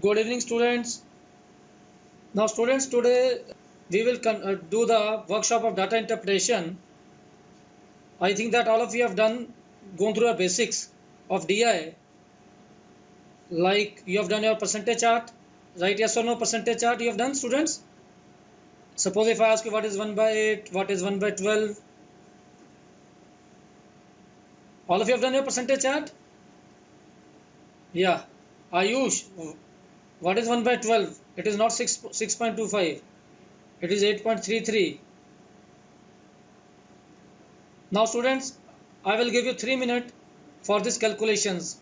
Good evening, students. Now, students, today we will do the workshop of data interpretation. I think that all of you have gone through the basics of DI. Like you have done your percentage chart, right? Yes or no percentage chart you have done, students? Suppose if I ask you what is 1 by 8, what is 1 by 12? All of you have done your percentage chart? Yeah. Ayush, what is 1 by 12? It is not 6.25. It is 8.33. Now students, I will give you 3 minutes for these calculations.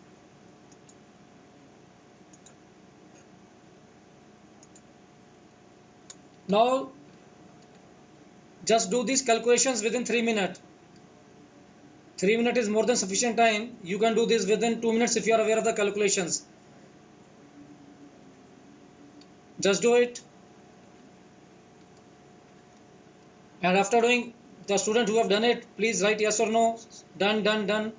Now just do these calculations within 3 minutes. 3 minutes is more than sufficient time. You can do this within 2 minutes if you are aware of the calculations. Just do it. And after doing, the student who have done it, please write yes or no. Done, done, done.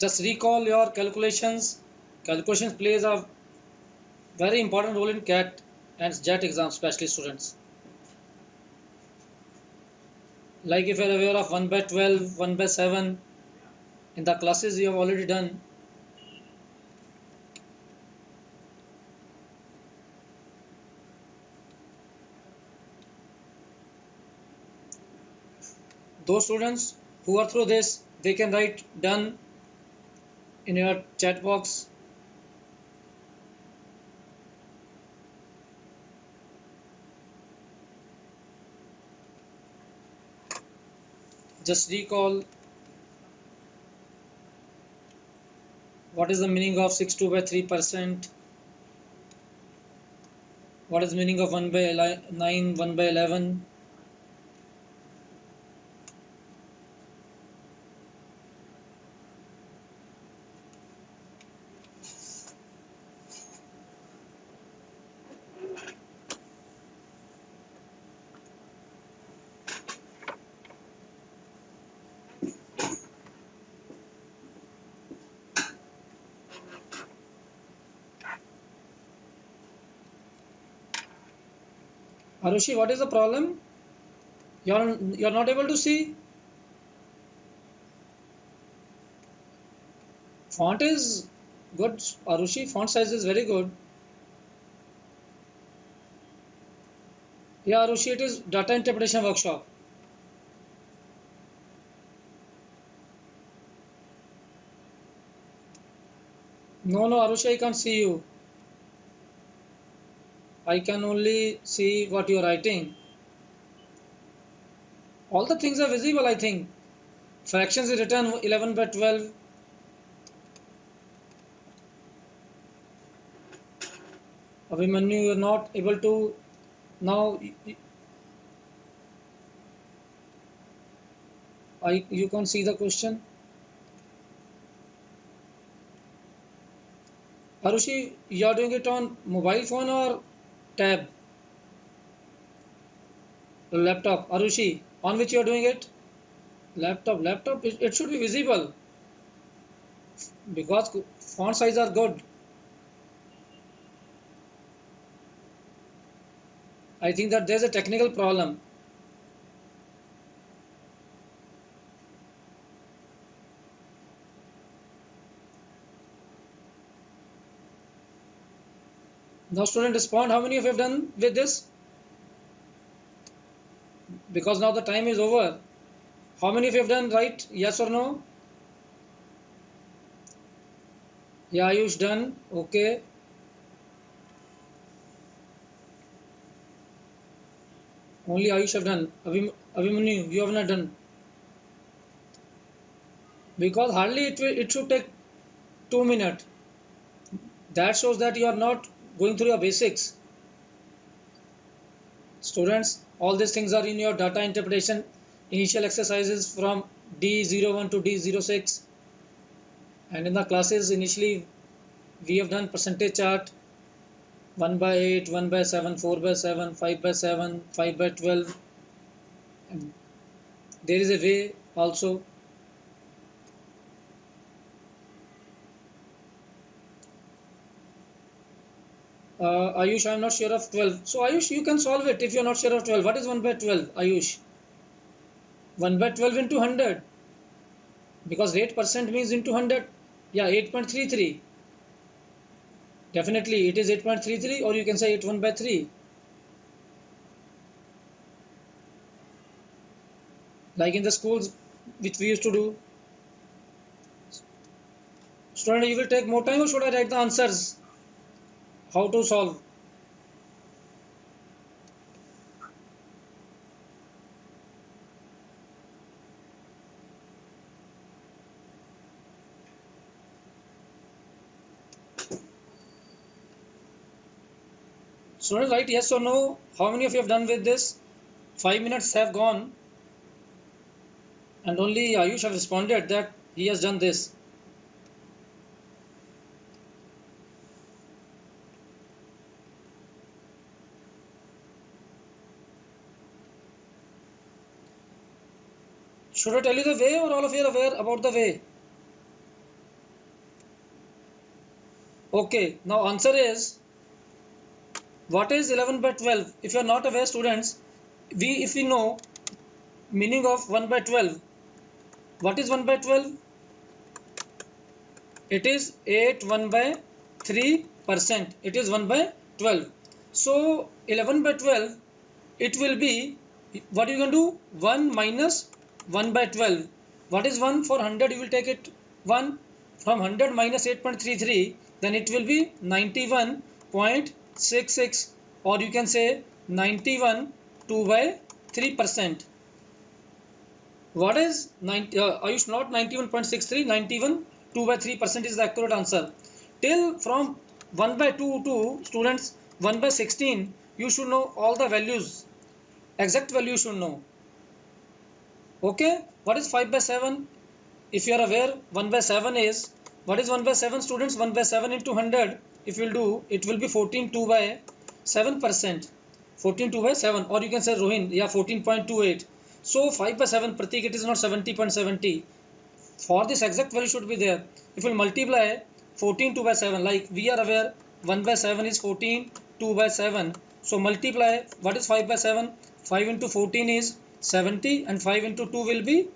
Just recall your calculations. Calculations plays a very important role in CAT and JET exams, especially students. Like if you are aware of 1 by 12, 1 by 7, in the classes you have already done. Those students who are through this, they can write done in your chat box. Just recall what is the meaning of 62 by 3%, what is the meaning of 1 by 9, 1 by 11. Arushi, what is the problem? You're not able to see? Font is good, Arushi. Font size is very good. Yeah, Arushi, it is data interpretation workshop. No, Arushi, I can't see you. I can only see what you're writing. All the things are visible, I think. Fractions is written 11 by 12. Abhimanyu, you're not able to now. You can see the question. Arushi, you are doing it on mobile phone or tab? Laptop. Arushi, on which you are doing it? Laptop. It should be visible because font size are good. I think that there's a technical problem. Now student respond, how many of you have done with this? Because now the time is over. How many of you have done right? Yes or no? Yeah, Ayush done. Okay. Only Ayush have done. Abhimanyu, you have not done. Because hardly it should take 2 minutes. That shows that you are not going through your basics. Students, all these things are in your data interpretation initial exercises from D01 to D06, and in the classes initially we have done percentage chart 1 by 8, 1 by 7, 4 by 7, 5 by 7, 5 by 12, and there is a way also. Ayush, I am not sure of 12. So Ayush, you can solve it if you are not sure of 12. What is 1 by 12, Ayush? 1 by 12 into 100. Because 8% means into 100. Yeah, 8.33. Definitely it is 8.33, or you can say 1 by 3. Like in the schools which we used to do. Student, you will take more time, or should I write the answers? How to solve? Students, write yes or no. How many of you have done with this? 5 minutes have gone, and only Ayush have responded that he has done this. Should I tell you the way, or all of you are aware about the way? Okay, now answer is, what is 11 by 12? If you are not aware, students, if we know meaning of 1 by 12, what is 1 by 12? It is 8 1 by 3%. It is 1 by 12. So 11 by 12, it will be, what you can do? 1 minus 1 by 12. What is 1? For 100 you will take it 1. From 100 minus 8.33, then it will be 91.66, or you can say 91 2 by 3%. What is Ayush, not 91.63, 91 2 by 3% is the accurate answer. Till from 1 by 2 to, students, 1 by 16, you should know all the values. Exact value you should know. Okay, what is 5 by 7? If you are aware, 1 by 7 is, what is 1 by 7, students? 1 by 7 into 100, if you will do, it will be 14 2 by 7%. 14 2 by 7, or you can say Rohin, yeah, 14.28. So 5 by 7, Pratik, it is not 70.70. For this exact value should be there. If you multiply 14 2 by 7, like we are aware, 1 by 7 is 14 2 by 7. So multiply, what is 5 by 7? 5 into 14 is 70, and 5 into 2 will be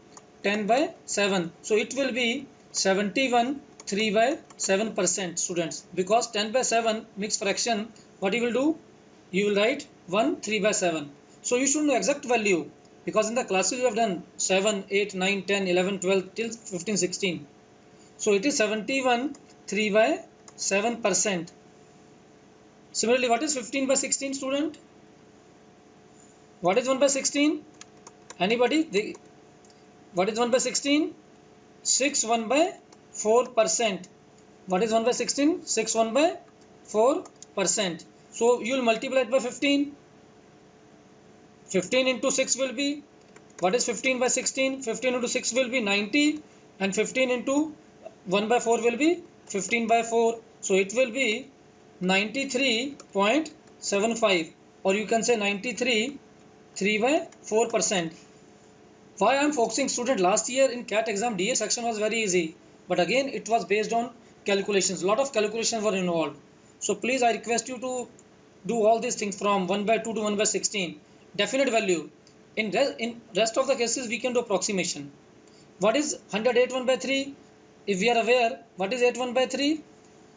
10 by 7. So it will be 71 3 by 7%, students. Because 10 by 7 mixed fraction, what you will do? You will write 1 3 by 7. So you should know exact value, because in the classes you have done 7, 8, 9, 10, 11, 12 till 15, 16. So it is 71 3 by 7%. Similarly, what is 15 by 16, student? What is 1 by 16? Anybody? What is 1 by 16? 6 1 by 4%. What is 1 by 16? 6 1 by 4%. So you will multiply it by 15. 15 into 6 will be, what is 15 by 16? 15 into 6 will be 90, and 15 into 1 by 4 will be 15 by 4. So it will be 93.75, or you can say 93 3 by 4%. Why I am focusing, student? Last year in CAT exam, DA section was very easy, but again it was based on calculations. Lot of calculations were involved. So please, I request you to do all these things from 1 by 2 to 1 by 16. Definite value. In rest of the cases, we can do approximation. What is 108 1 by 3? If we are aware, what is 8 1 by 3?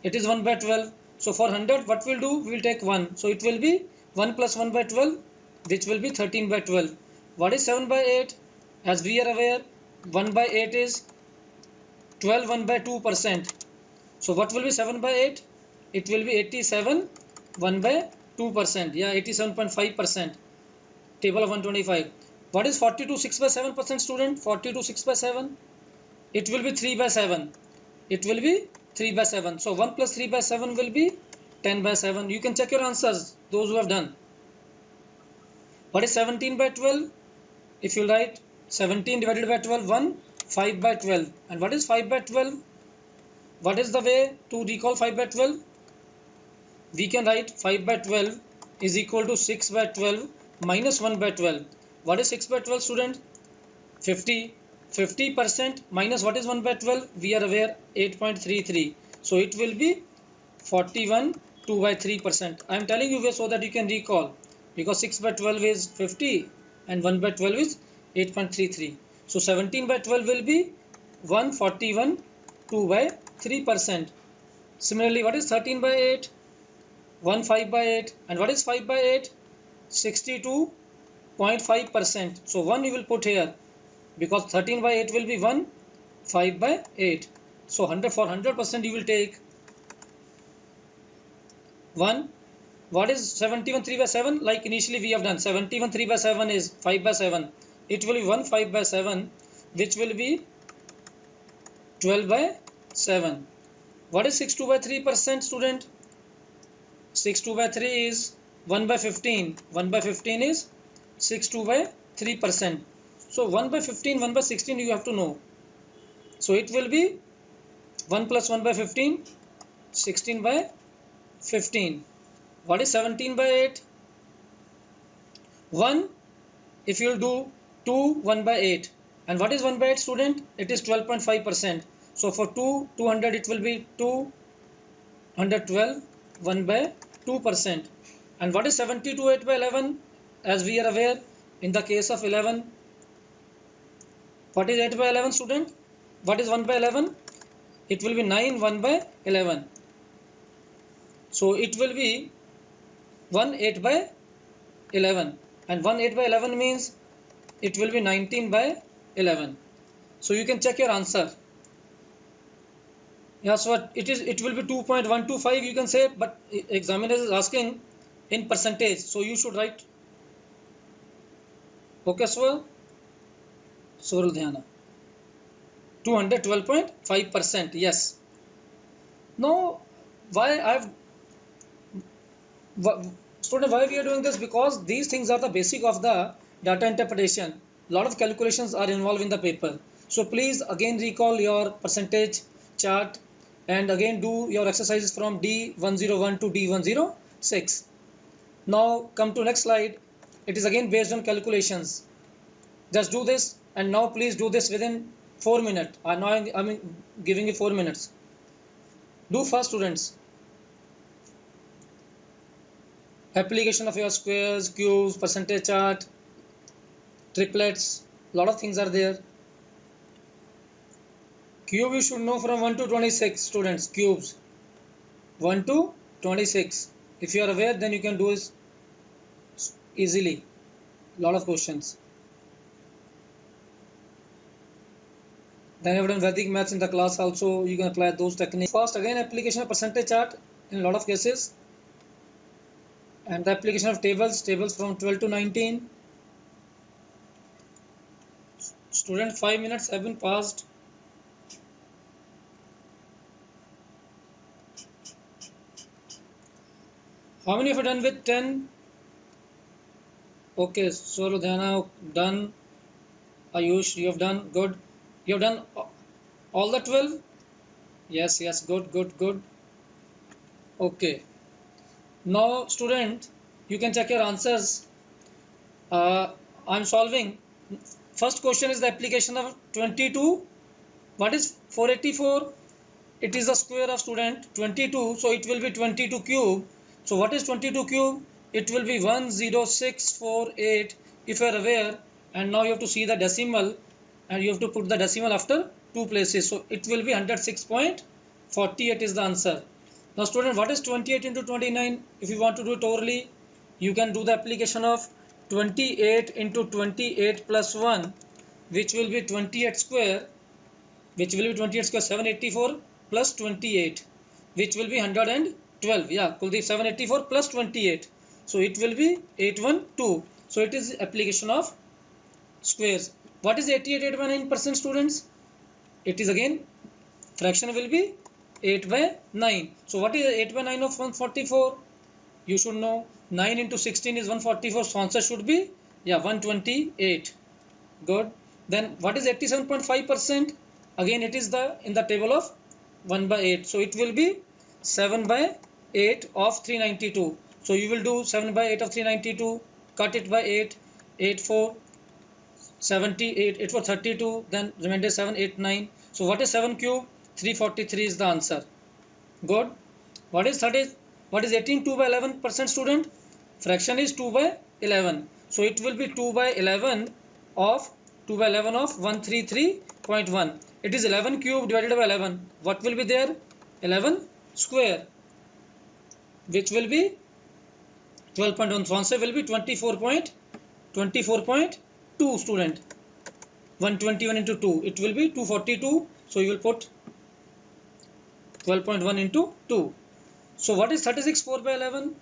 It is 1 by 12. So for 100, what we'll do? We will take 1. So it will be 1 plus 1 by 12, which will be 13 by 12. What is 7 by 8? As we are aware, 1 by 8 is 12 1 by 2%. So what will be 7 by 8? It will be 87 1 by 2%. Yeah, 87.5%. Table of 125. What is 42 6 by 7%, student? 42 6 by 7. It will be 3 by 7. It will be 3 by 7. So 1 plus 3 by 7 will be 10 by 7. You can check your answers, those who have done. What is 17 by 12? If you write 17 divided by 12, 1. 5 by 12. And what is 5 by 12? What is the way to recall 5 by 12? We can write 5 by 12 is equal to 6 by 12 minus 1 by 12. What is 6 by 12, student? 50. 50% minus what is 1 by 12? We are aware 8.33. So it will be 41 2 by 3%. I am telling you so that you can recall, because 6 by 12 is 50 and 1 by 12 is 8.33. So 17 by 12 will be 141 2 by 3%. Similarly, what is 13 by 8? 1 5 by 8. And what is 5 by 8? 62.5%. So 1 you will put here, because 13 by 8 will be 1 5 by 8. So 100 for 100% you will take 1. What is 71 3 by 7? Like initially we have done, 71 3 by 7 is 5 by 7. It will be 1 5 by 7, which will be 12 by 7. What is 6 2 by 3%, student? 6 2 by 3 is 1 by 15. 1 by 15 is 6 2 by 3%. So 1 by 15, 1 by 16 you have to know. So it will be 1 plus 1 by 15, 16 by 15. What is 17 by 8? 1, if you will do 2, 1 by 8. And what is 1 by 8, student? It is 12.5%. So for 200 it will be 212, 1 by 2%. And what is 72 8 by 11? As we are aware, in the case of 11, what is 8 by 11, student? What is 1 by 11? It will be 9 1 by 11. So it will be 1 8 by 11. And 1 8 by 11 means it will be 19 by 11. So you can check your answer. Yes, what it is, it will be 2.125 you can say, but examiner is asking in percentage, so you should write. Okay, so Sorul Dhyana, 212.5%. Yes. Now, student, why we are doing this? Because these things are the basic of the data interpretation. A lot of calculations are involved in the paper. So please again recall your percentage chart and again do your exercises from D101 to D106. Now come to next slide. It is again based on calculations. Just do this, and now please do this within 4 minutes. I'm giving you 4 minutes. Do fast, students. Application of your squares, cubes, percentage chart, triplets, lot of things are there. Cube you should know from 1 to 26, students. Cubes 1 to 26. If you are aware, then you can do this easily. Lot of questions. Then you have done Vedic maths in the class also. You can apply those techniques. First, again, application of percentage chart in a lot of cases, and the application of tables from 12 to 19. Student, 5 minutes have been passed. How many have you done with 10? Okay, so Ludhiana done. Ayush, you have done. Good. You have done all the 12? Yes, good. Okay. Now, student, you can check your answers. I'm solving. First question is the application of 22. What is 484? It is the square of, student, 22. So it will be 22 cube. So what is 22 cube? It will be 10648 if you are aware. And now you have to see the decimal, and you have to put the decimal after 2 places. So it will be 106.48 is the answer. Now student, what is 28 into 29? If you want to do it orally, you can do the application of 28 into 28 plus 1, which will be 28 square, 784 plus 28, which will be 112. Yeah, Kuldeep, 784 plus 28. So it will be 812. So it is application of squares. What is 88.9%, students? It is again, fraction will be 8 by 9. So what is 8 by 9 of 144? You should know. 9 into 16 is 144. So answer should be 128. Good. Then what is 87.5%? Again it is in the table of 1 by 8. So it will be 7 by 8 of 392. So you will do 7 by 8 of 392, cut it by 8, 8 4 78, 8 for 32, then remainder 7, 8, 9. So what is 7 cube? 343 is the answer. Good. What is 30? What is 18? 2 by 11% student? Fraction is 2 by 11. So it will be 2 by 11 of 133.1. It is 11 cube divided by 11. What will be there? 11 square, which will be 12.1. So answer will be 24.2 student. 121 into 2. It will be 242. So you will put 12.1 into 2. So what is 36 4 by 11?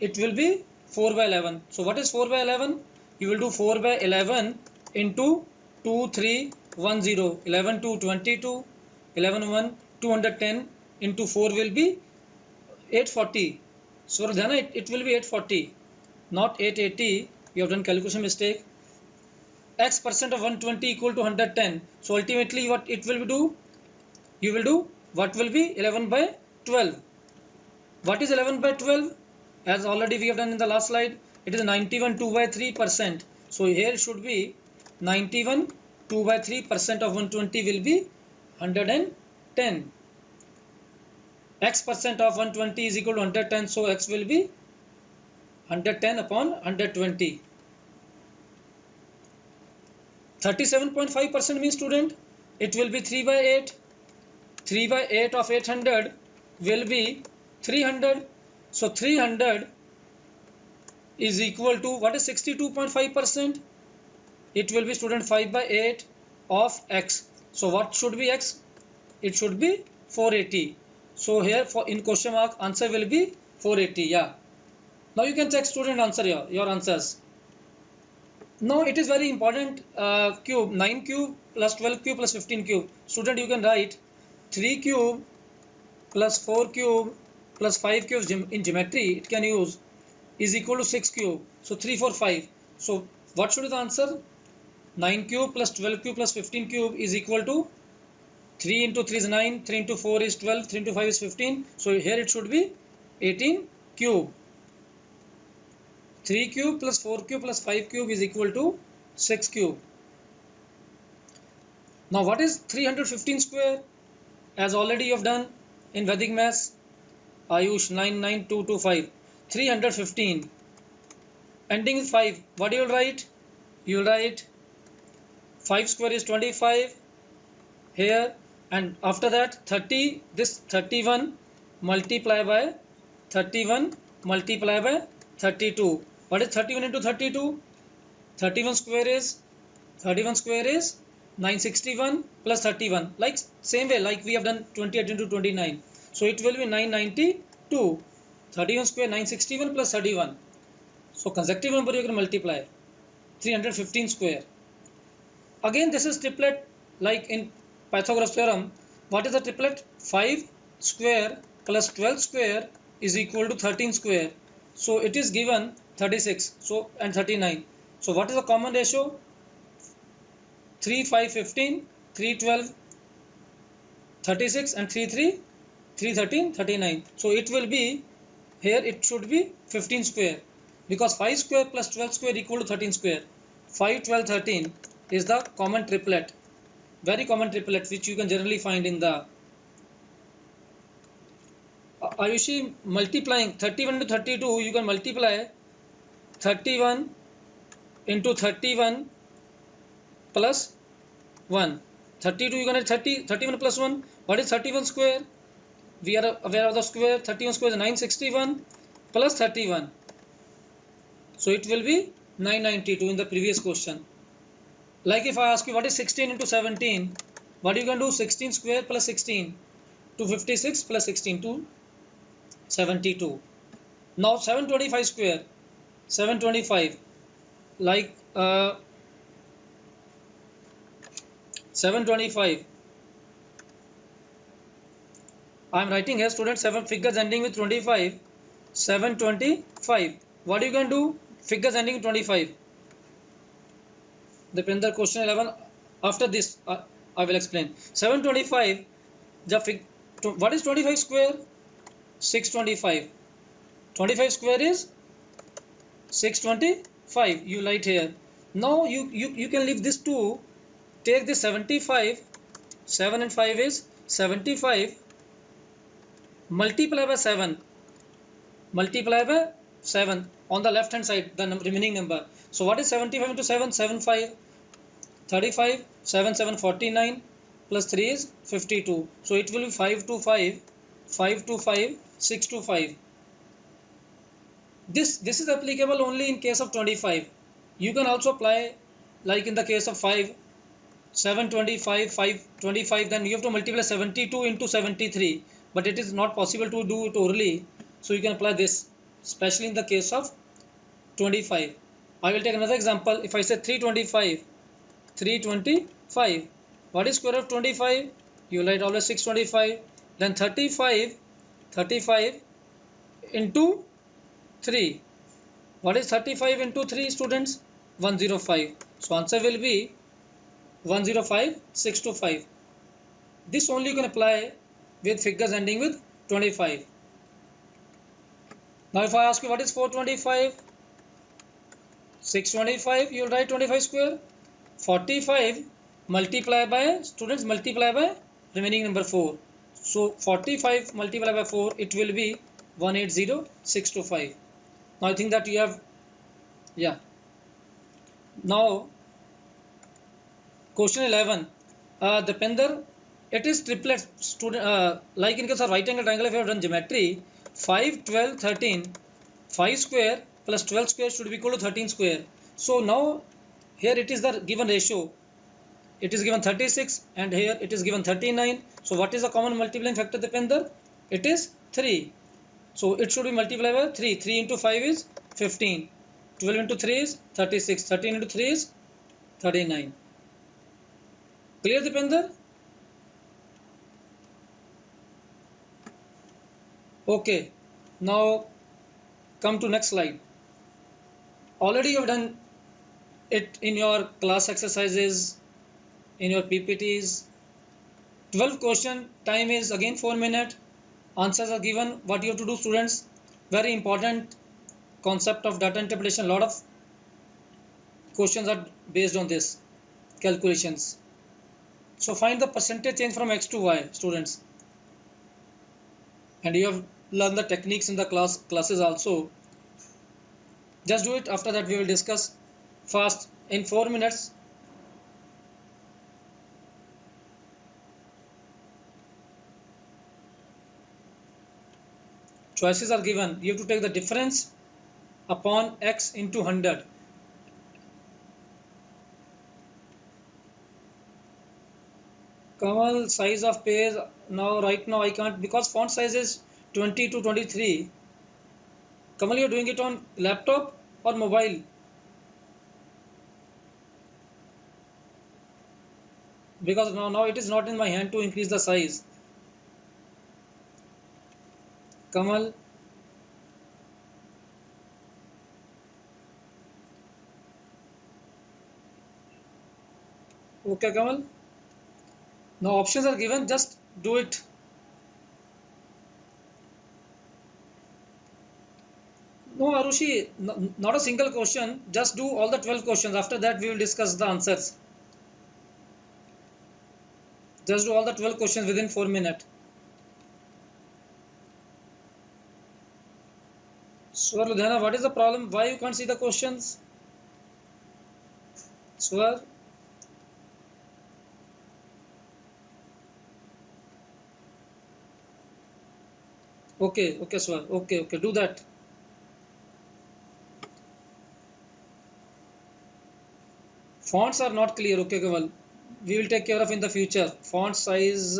It will be 4 by 11. So what is 4 by 11? You will do 4 by 11 into 2 3 1 0. 11 2 22. 11 1 210 into 4 will be 840. So it will be 840, not 880. You have done calculation mistake. X percent of 120 equal to 110. So ultimately what it will do? You will do what will be 11 by 12. What is 11 by 12? As already we have done in the last slide, it is 91 2 by 3%. So here should be 91 2 by 3% of 120 will be 110. X percent of 120 is equal to 110. So X will be 110 upon 120. 37.5% means student, it will be 3 by 8. 3 by 8 of 800 will be 300. So 300 is equal to, what is 62.5%? It will be student 5 by 8 of X. So what should be X? It should be 480. So here for in question mark answer will be 480. Yeah. Now you can check student answer here, your answers. Now it is very important, cube, 9 cube plus 12 cube plus 15 cube. Student, you can write 3 cube plus 4 cube plus 5 cubes in geometry, it can use, is equal to 6 cube. So 3 4 5. So what should be the answer? 9 cube plus 12 cube plus 15 cube is equal to 3 into 3 is 9, 3 into 4 is 12, 3 into 5 is 15. So here it should be 18 cube. 3 cube plus 4 cube plus 5 cube is equal to 6 cube. Now what is 315 square? As already you have done in Vedic Maths, Ayush 99225. 315 ending with 5. What do you will write? You will write 5 square is 25 here, and after that 30, this 31 multiply by 31 multiply by 32. What is 31 into 32? 31 square is 961 plus 31. Like same way like we have done 28 into 29. So it will be 992. 31 square 961 plus 31. So consecutive number you can multiply. 315 square. Again this is triplet like in Pythagoras theorem. What is the triplet? 5 square plus 12 square is equal to 13 square. So it is given 36 so and 39. So what is the common ratio? 3 5 15, 3 12 36 and 3 3 3 13 39. So it will be here, it should be 15 square because 5 square plus 12 square equal to 13 square. 5 12 13 is the common triplet, very common triplet which you can generally find in the Ayushi. Multiplying 31 to 32, you can multiply 31 into 31 plus 1. 32 you can add 31 plus 1. What is 31 square? We are aware of the square. 31 square is 961 plus 31. So it will be 992 in the previous question. Like if I ask you what is 16 into 17, what you can do? 16 square plus 16, 256 plus 16, 272. Now 725 square, 725, like 725. I am writing here student 7 figures ending with 25. 725. What you can do? Figures ending with 25. Deepinder, question 11. After this, I will explain. 725. What is 25 square? 625. 25 square is 625. You write here. Now you can leave this 2. Take this 75. 7 and 5 is 75. Multiply by 7. Multiply by 7 on the left hand side, the remaining number. So what is 75 into 7? 75. 35. 7 7 49 plus 3 is 52. So it will be 5 to 5. 5 to 5. 6 to 5. This is applicable only in case of 25. You can also apply like in the case of 5. 725, 525, then you have to multiply 72 into 73, but it is not possible to do it orally, so you can apply this, especially in the case of 25. I will take another example. If I say 325, 325, what is square root of 25? You write always 625, then 35 into 3. What is 35 into 3, students? 105. So answer will be 105, 625. This only you can apply with figures ending with 25. Now if I ask you what is 425, 625, you will write 25 square. 45 multiply by, students, multiply by remaining number 4. So 45 multiplied by 4, it will be 180, 625. Now I think that you have, yeah. Now question 11. Depender, it is triplet, student, like in case of right angle triangle, if you have done geometry, 5, 12, 13, 5 square plus 12 square should be equal to 13 square. So now here it is the given ratio. It is given 36 and here it is given 39. So what is the common multiplying factor, Depender? It is 3. So it should be multiplied by 3. 3 into 5 is 15. 12 into 3 is 36. 13 into 3 is 39. Clear, Dipender? Okay. Now come to next slide. Already you have done it in your class exercises, in your PPTs. 12 question, time is again 4 minutes. Answers are given. What you have to do, students? Very important concept of data interpretation. A lot of questions are based on this calculations. So find the percentage change from x to y, students. And you have learned the techniques in the classes also. Just do it. After that we will discuss fast in 4 minutes. Choices are given. You have to take the difference upon x into 100. Kamal, size of page, right now I can't because font size is 20 to 23. Kamal, you're doing it on laptop or mobile? Because now it is not in my hand to increase the size. Kamal. Okay, Kamal. Now options are given, just do it. No, Arushi, not a single question. Just do all the 12 questions. After that, we will discuss the answers. Just do all the 12 questions within 4 minutes. Swar Ludhiana, what is the problem? Why you can't see the questions? Swar? Okay, Swar. Okay, do that. Fonts are not clear. Okay, Kamal. We will take care of in the future. Font size,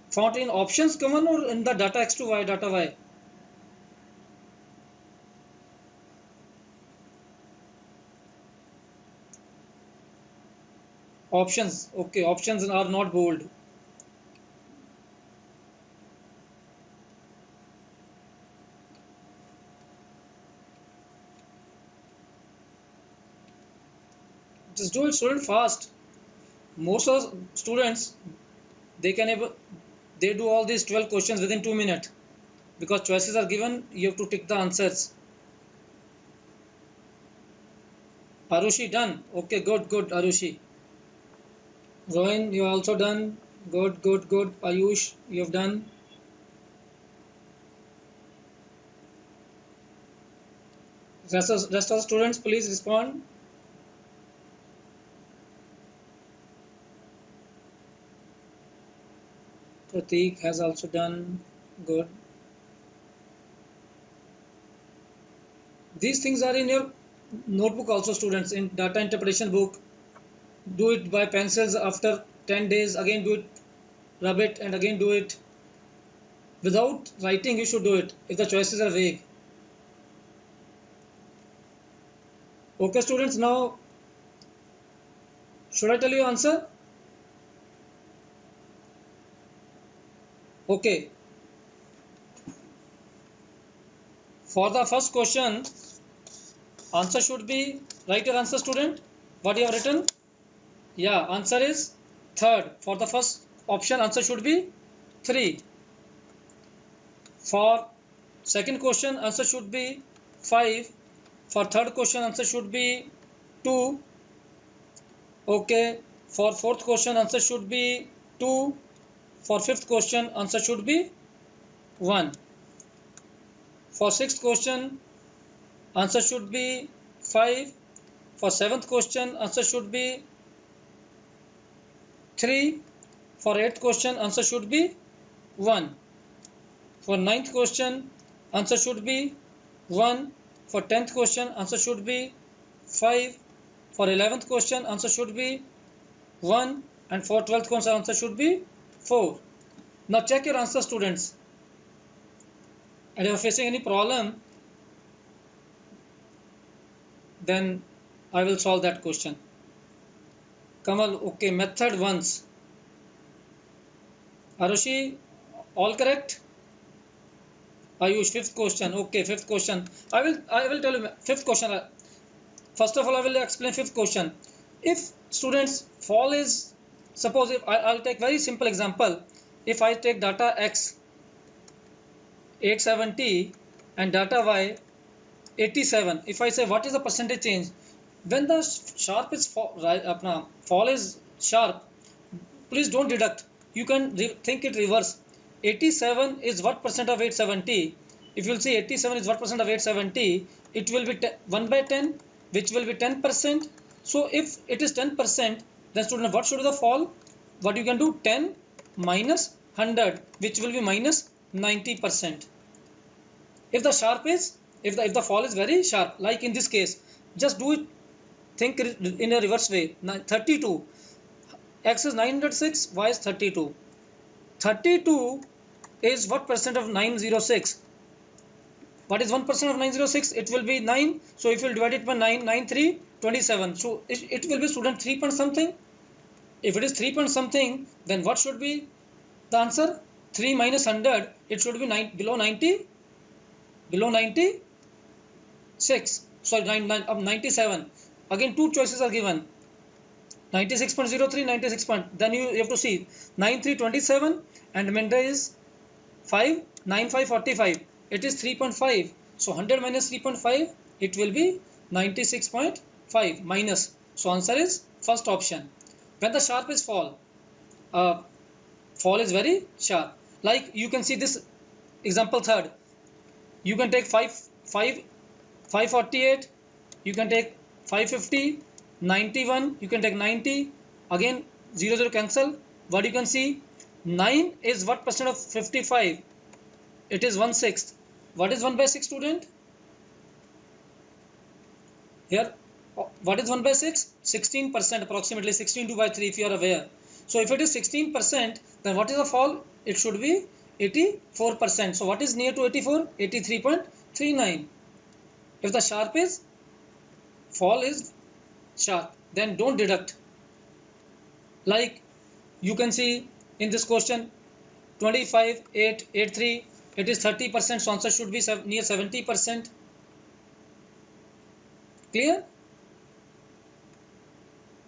font in options, Kamal, or in the data x to y, data y? Options. Okay, options are not bold. Just do it, student, fast. most of the students, they do all these 12 questions within 2 minutes, because choices are given, you have to tick the answers. Arushi done. Okay, good, Arushi. Rohan, you are also done. Good. Ayush, you have done. Rest of the students, please respond. Prateek has also done. Good. These things are in your notebook also, students, in data interpretation book. Do it by pencils after 10 days. Again do it, rub it, and again do it. Without writing, you should do it if the choices are vague. Okay, students, now should I tell you answer? Okay. For the first question, answer should be, write your answer, student. What you have written? Yeah, answer is third. For the first option, answer should be 3. For second question, answer should be 5. For third question, answer should be 2. Okay. For fourth question, answer should be 2. For fifth question, answer should be 1. For sixth question, answer should be 5. For seventh question, answer should be 3. For eighth question, answer should be 1. For ninth question, answer should be 1. For 10th question, answer should be 5. For 11th question, answer should be 1. And for 12th question, answer should be 4. Now check your answer, students. And if you are facing any problem, then I will solve that question. Kamal, okay, method once. Arushi, all correct? Ayush, fifth question. Okay, fifth question. I will tell you fifth question. First of all, I will explain fifth question. If students fall is, suppose if I'll take very simple example. If I take data X 870 and data Y 87, if I say what is the percentage change when the sharp is fall is sharp, please don't deduct. You can think it reverse. 87 is what percent of 870? If you'll see 87 is what percent of 870, it will be 1 by 10, which will be 10%. So if it is 10%, then student, what should be the fall? What you can do? 10 minus 100, which will be minus 90%. If the sharp is, if the fall is very sharp, like in this case, just do it, think in a reverse way. 32, X is 906, Y is 32. 32 is what percent of 906? What is 1% of 906? It will be 9. So if you divide it by 9, 9 3, 27. So it will be, student, 3 point something. If it is 3 point something, then what should be the answer? 3 minus 100, it should be below 90. Below 96. Sorry, 97. Again, two choices are given. 96.03, 96 point. Then you have to see 9327 and remainder is 5, 95, 45. It is 3.5. So 100 minus 3.5, it will be 96.5 minus. So answer is first option. When the sharp is fall is very sharp. Like you can see this example third. You can take 548. You can take 550. 91, you can take 90, again 0 cancel. What you can see, 9 is what percent of 55? It is 1/6. What is 1 by 6, student? Here, what is 1 by 6? 16%, approximately 16 2 by 3 if you are aware. So if it is 16%, then what is the fall? It should be 84%. So what is near to 84? 83.39. If the sharp is, fall is sharp, then don't deduct. Like you can see in this question 25 8 83, it is 30%, so answer should be near 70%. Clear?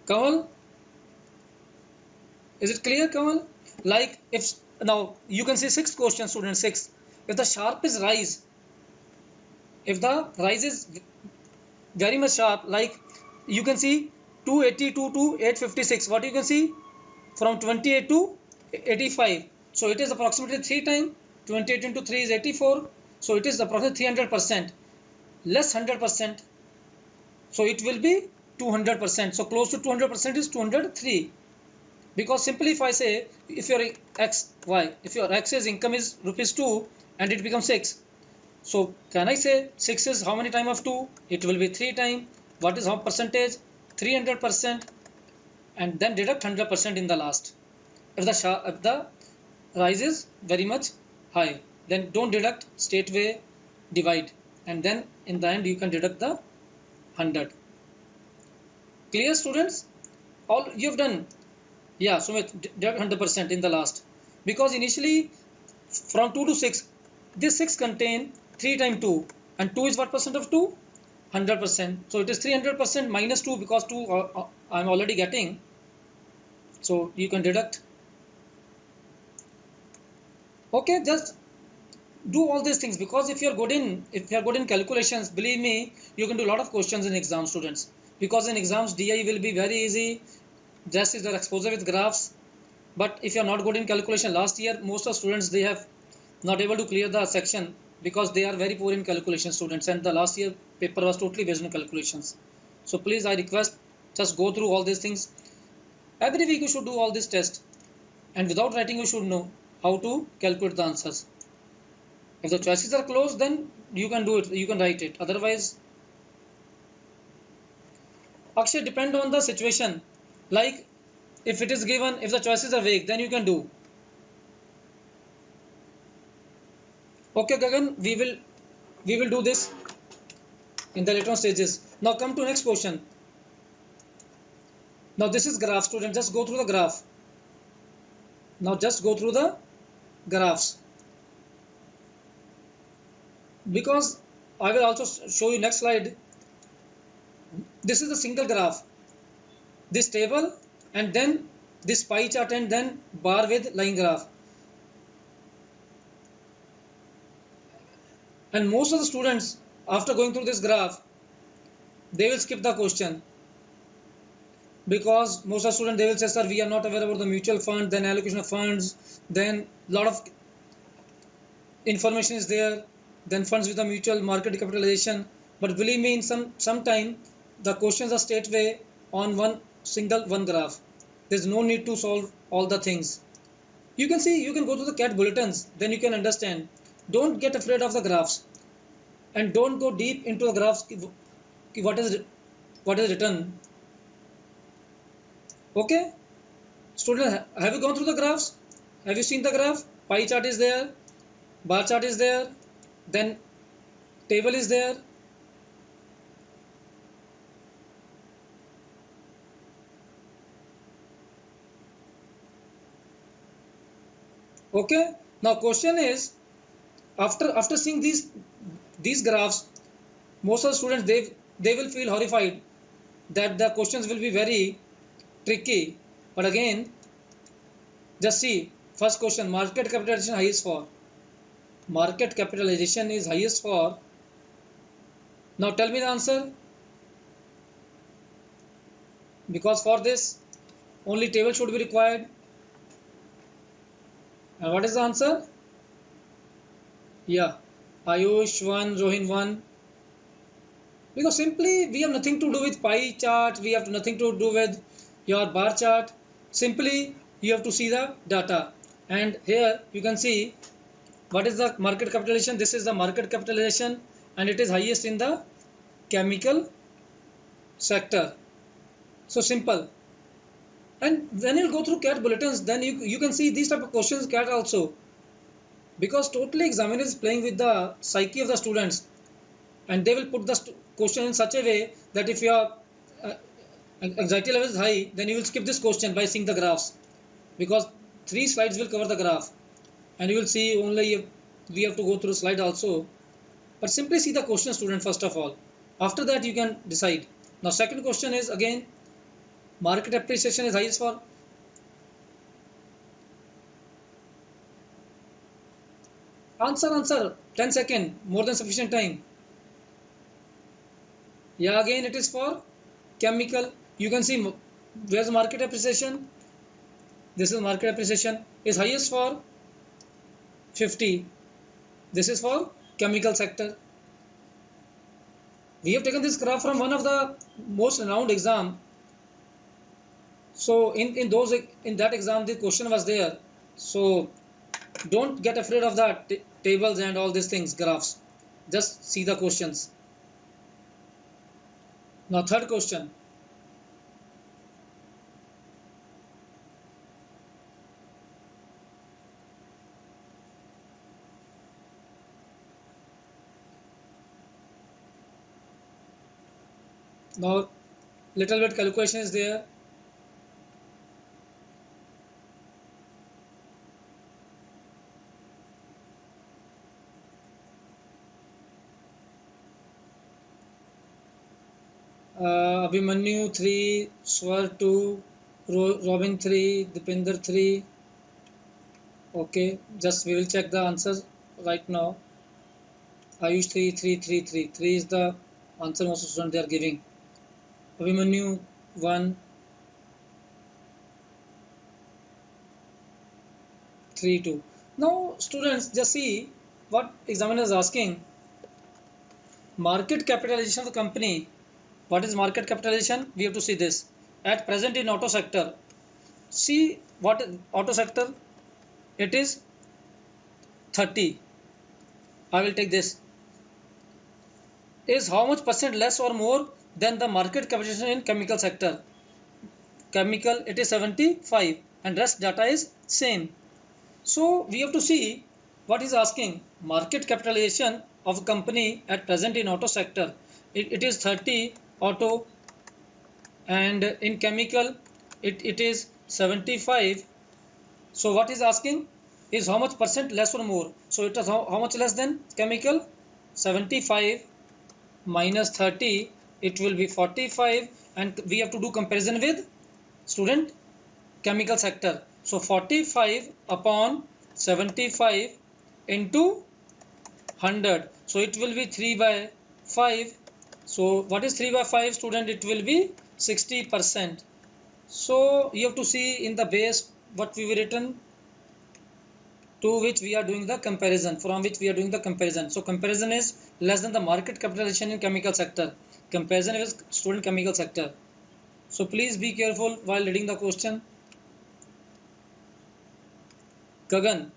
Kamal, Is it clear, Kamal? Like if now you can see sixth question, student six. If the sharpest rise, if the rise is very much sharp, like you can see 282 to 856. What you can see from 28 to 85. So it is approximately 3 times. 28 into 3 is 84. So it is approximately 300%. Less 100%. So it will be 200%. So close to 200% is 203. Because simply if I say if your x's income is rupees 2 and it becomes 6. So can I say 6 is how many times of 2? It will be 3 times. What is how percentage? 300%. And then deduct 100% in the last. If the rise is very much high, then don't deduct, straightway divide, and then in the end you can deduct the 100. Clear, students? All you have done? Yeah, so deduct 100% in the last, because initially from 2 to 6, this 6 contain 3 times 2, and 2 is what percent of 2? 100%. So it is 300% minus 2, because 2 I am already getting. So you can deduct. Okay, just do all these things, because if you are good in calculations, believe me, you can do a lot of questions in exam, students. Because in exams DI will be very easy. Just is the exposure with graphs. But if you are not good in calculation, last year most of students, they have not able to clear the section because they are very poor in calculation, students, and the last year paper was totally based on calculations. So please, I request, just go through all these things. Every week you should do all this test, and without writing you should know how to calculate the answers. If the choices are close, then you can do it, you can write it. Otherwise, Akshay, depend on the situation. Like if it is given, if the choices are vague, then you can do. Okay, Gagan, we will do this in the later on stages. Now come to next question. Now this is graph, student. Just go through the graph. Now just go through the graphs, because I will also show you next slide. This is a single graph, this table, and then this pie chart, and then bar with line graph. And most of the students, after going through this graph, they will skip the question, because most of the students, they will say, sir, we are not aware about the mutual fund, then allocation of funds, then lot of information is there, then funds with the mutual market capitalization. But believe me, in some time the questions are straightway on one graph. There's no need to solve all the things. You can see, you can go to the CAT bulletins, then you can understand. Don't get afraid of the graphs, and don't go deep into the graphs. What is written? Okay, student, have you gone through the graphs? Have you seen the graph? Pie chart is there, bar chart is there, then table is there. Okay, now question is, after seeing these graphs, most of the students, they will feel horrified that the questions will be very tricky. But again, just see, first question, market capitalization highest for. Market capitalization is highest for. Now tell me the answer, because for this only table should be required. And what is the answer? Yeah, Ayush 1, Rohin 1. Because simply we have nothing to do with pie chart, we have nothing to do with your bar chart. Simply you have to see the data, and here you can see what is the market capitalization. This is the market capitalization, and it is highest in the chemical sector. So simple. And when you go through CAT bulletins, then you can see these type of questions CAT also, because totally examiner is playing with the psyche of the students, and they will put the question in such a way that if your anxiety level is high, then you will skip this question by seeing the graphs, because 3 slides will cover the graph, and you will see only we have to go through slide also. But simply see the question, student, first of all. After that you can decide. Now second question is again, market appreciation is highest for. Answer. 10 seconds. More than sufficient time. Yeah, again it is for chemical. You can see where's market appreciation. This is market appreciation is highest for 50. This is for chemical sector. We have taken this graph from one of the most renowned exam. So in that exam the question was there. So don't get afraid of the tables and all these things, graphs. Just see the questions. Now third question. Now little bit calculation is there. Abhimanyu 3, Swar 2, Robin 3, Dipinder 3. Okay, just we will check the answers right now. Ayush 3 is the answer most students they are giving. Abhimanyu 1, 3, 2. Now students just see what examiner is asking. Market capitalization of the company. What is market capitalization? We have to see this. At present in auto sector. See what is auto sector? It is 30. I will take this. Is how much percent less or more than the market capitalization in chemical sector? Chemical it is 75 and rest data is same. So we have to see what is asking. Market capitalization of a company at present in auto sector. It is 30 auto, and in chemical it is 75. So what is asking is how much percent less or more. So it is how much less than chemical? 75 minus 30, it will be 45, and we have to do comparison with student chemical sector. So 45 upon 75 into 100. So it will be 3 by 5. So what is 3 by 5 student? It will be 60%. So you have to see in the base what we will written, to which we are doing the comparison, from which we are doing the comparison. So comparison is less than the market capitalization in chemical sector. Comparison is student chemical sector. So please be careful while reading the question. Gagan,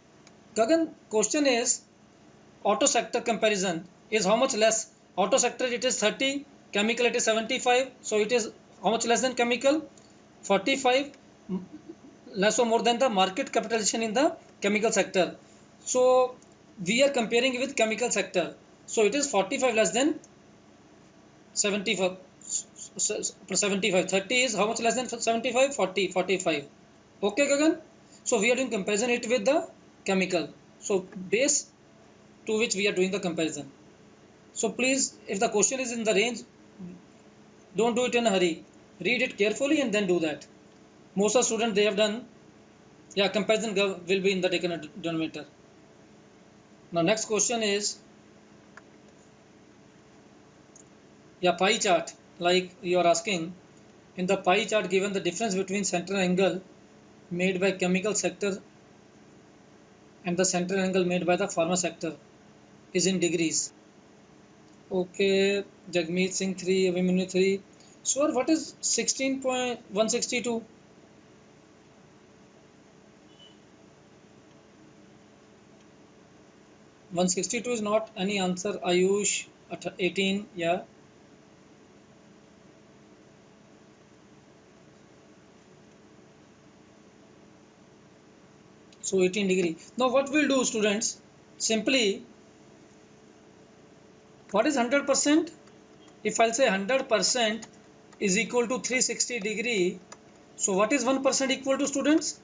question is auto sector comparison is how much less? Auto sector it is 30, chemical it is 75. So it is how much less than chemical? 45, less or more than the market capitalization in the chemical sector. So we are comparing with chemical sector. So it is 45 less than 75. 30 is how much less than 75? 40, 45. Okay, Gagan. So we are doing comparison it with the chemical. So base to which we are doing the comparison. So please, if the question is in the range, don't do it in a hurry. Read it carefully and then do that. Most of the students they have done. Yeah, comparison will be in the denominator. Now next question is, yeah, pie chart. Like you are asking, in the pie chart given the difference between central angle made by chemical sector and the central angle made by the pharma sector is in degrees. Okay, Jagmeet Singh 3, Abhimanyu 3. Sure, what is 16.162? $162 is not any answer. Ayush 18, yeah. So 18 degree. Now what we'll do, students? Simply, what is 100%? If I'll say 100% is equal to 360 degree, so what is 1% equal to, students?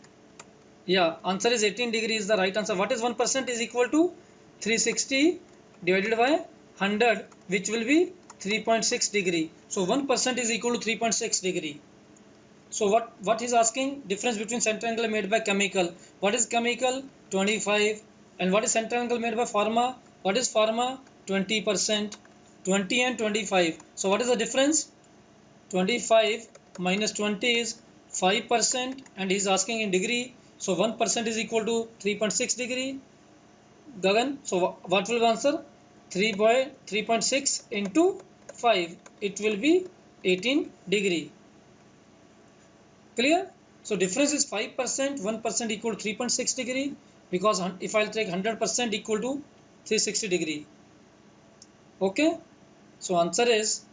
Yeah, answer is 18 degree is the right answer. What is 1% is equal to 360 divided by 100, which will be 3.6 degree. So 1% is equal to 3.6 degree. So what is asking? Difference between center angle made by chemical. What is chemical? 25 And what is center angle made by pharma? What is pharma? 20%, 20 and 25. So what is the difference? 25 minus 20 is 5%, and he is asking in degree. So 1% is equal to 3.6 degree. Gagan, so what will answer? 3.6 into 5. It will be 18 degree. Clear? So difference is 5%, 1% equal to 3.6 degree, because if I'll take 100% equal to 360 degree. Okay? So answer is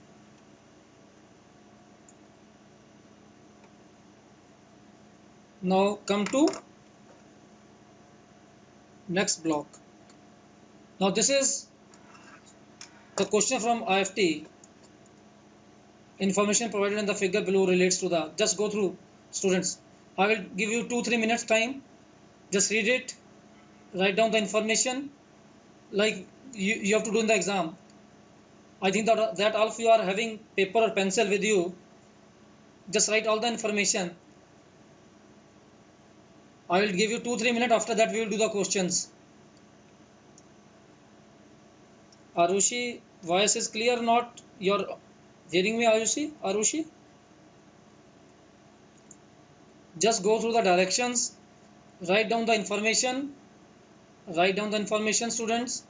now come to next block. Now this is the question from IFT. Information provided in the figure below relates to the, just go through students. I will give you 2-3 minutes time. Just read it, write down the information like you have to do in the exam. I think that all of you are having paper or pencil with you. Just write all the information. I will give you 2-3 minutes. After that we will do the questions. Arushi, voice is clear or not? You're hearing me, Arushi? Just go through the directions, write down the information, students.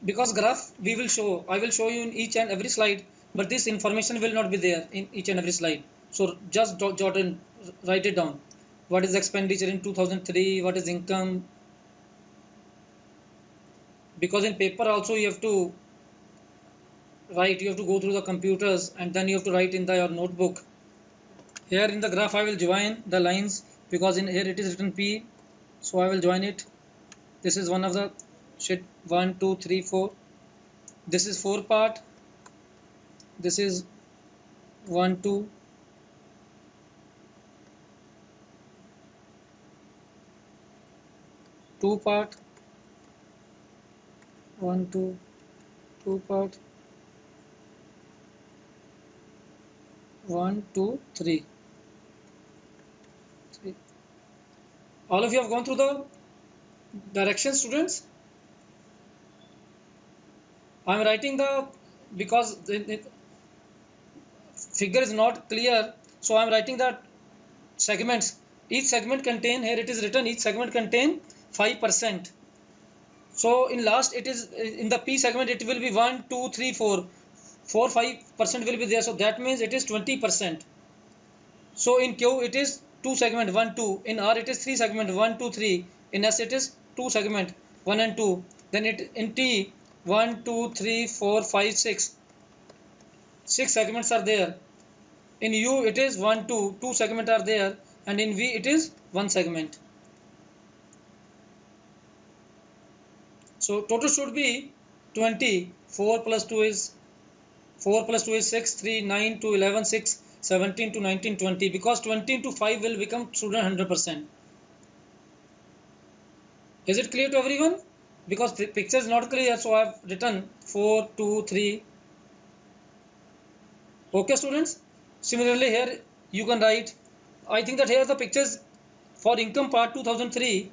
Because graph we will show, I will show you in each and every slide, but this information will not be there in each and every slide. So just jot and write it down. What is expenditure in 2003? What is income? Because in paper also you have to write, you have to go through the computers and then you have to write in your notebook. Here in the graph I will join the lines, because in here it is written P, so I will join it. This is one of the sheet, 1 2 3 4. This is 4 part. This is 1 2. Two part. 1 2 2 part. 1 2 3. All of you have gone through the directions, students. I am writing because the figure is not clear, so I am writing the segments. Each segment contain, here it is written, each segment contain 5%. So in last it is in the P segment it will be 1 2 3 4. 5% will be there, so that means it is 20%. So in Q it is 2 segment 1 2. In R it is 3 segment 1 2 3. In S it is 2 segment 1 and 2. Then it in T 1 2 3 4 5 6. 6 segments are there. In U it is 1 2. 2 segments are there, and in V it is 1 segment. So total should be 20. 4 plus 2 is 6, 3, 9 to 11, 6, 17 to 19, 20. Because 20 into 5 will become student 100%. Is it clear to everyone? Because the picture is not clear, so I have written 4, 2, 3. Okay, students. Similarly, here you can write. I think that here the pictures for income part 2003.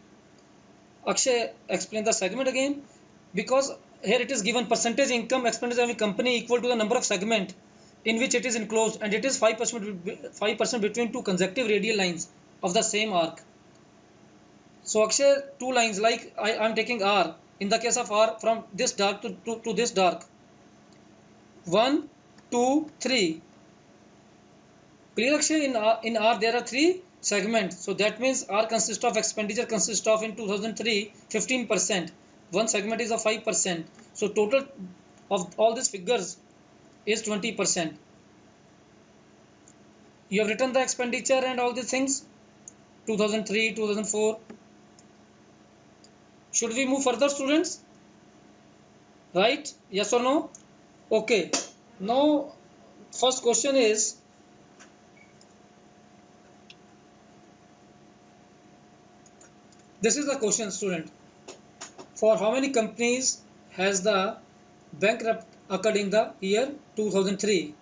Akshay explain the segment again, because here it is given percentage income expenditure of a company equal to the number of segment in which it is enclosed, and it is 5% between two consecutive radial lines of the same arc. So Akshay, two lines, like I am taking R. In the case of R, from this dark to this dark. 1, 2, 3. Clear, Akshay? In R there are 3 segments. So that means R consists of, expenditure consists of in 2003 15%. One segment is of 5%. So total of all these figures is 20%. You have written the expenditure and all these things. 2003, 2004. Should we move further, students? Right? Yes or no? Okay. Now, first question is, this is the question, student. For how many companies has the bankrupt occurred in the year 2003?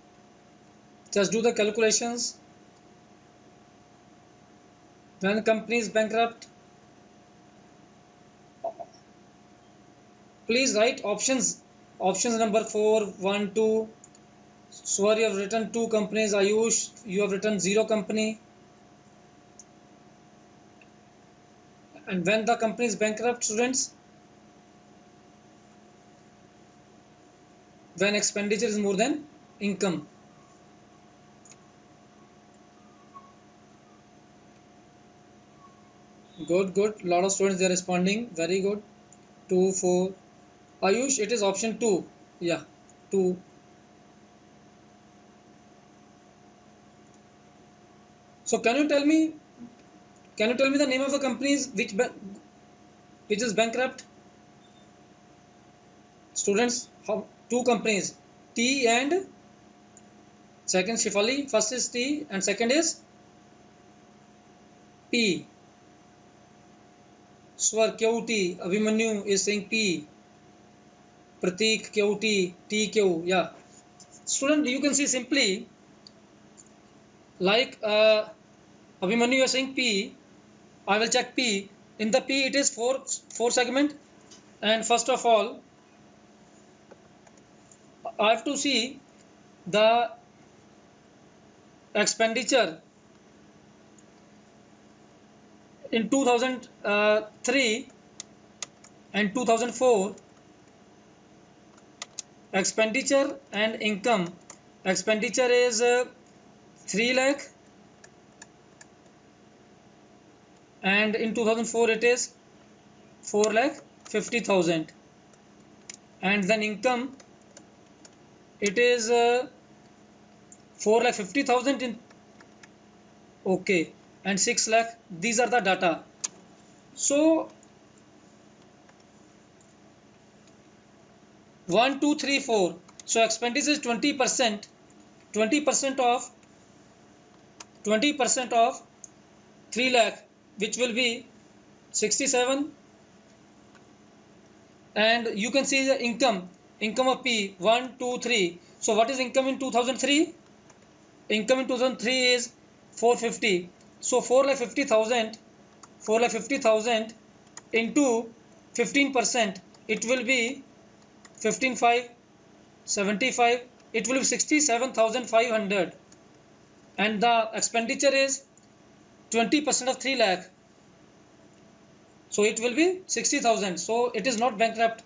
Just do the calculations. When company is bankrupt, please write options. Options number 4, 1, 2. Swar, you have written 2 companies. Ayush, you have written 0 company. And when the company is bankrupt, students, when expenditure is more than income. Good, good. Lot of students they are responding. Very good. 2, 4. Ayush, it is option 2. Yeah, 2. So can you tell me the name of the companies which is bankrupt? Students, 2 companies, T and second Shefali. First is T and second is P. Swar, QT. Abhimanyu is saying P. Pratik, QT, TQ. Yeah. Student, you can see simply like Abhimanyu, you are saying P. I will check P. In the P, it is 4 segment. And first of all, I have to see the expenditure in 2003 and 2004. Expenditure and income. Expenditure is 3 lakh and in 2004 it is 4,50,000, and then income it is 4,50,000 in okay and 6 lakh. These are the data. So 1, 2, 3, 4. So expenditure is 20%. 20% of 3 lakh, which will be 67. And you can see the income of P 1, 2, 3. So what is income in 2003? Income in 2003 is 450. So 4,50,000 into 15%, it will be 15,500, 75. It will be 67,500, and the expenditure is 20% of 3 lakh. So it will be 60,000. So it is not bankrupt.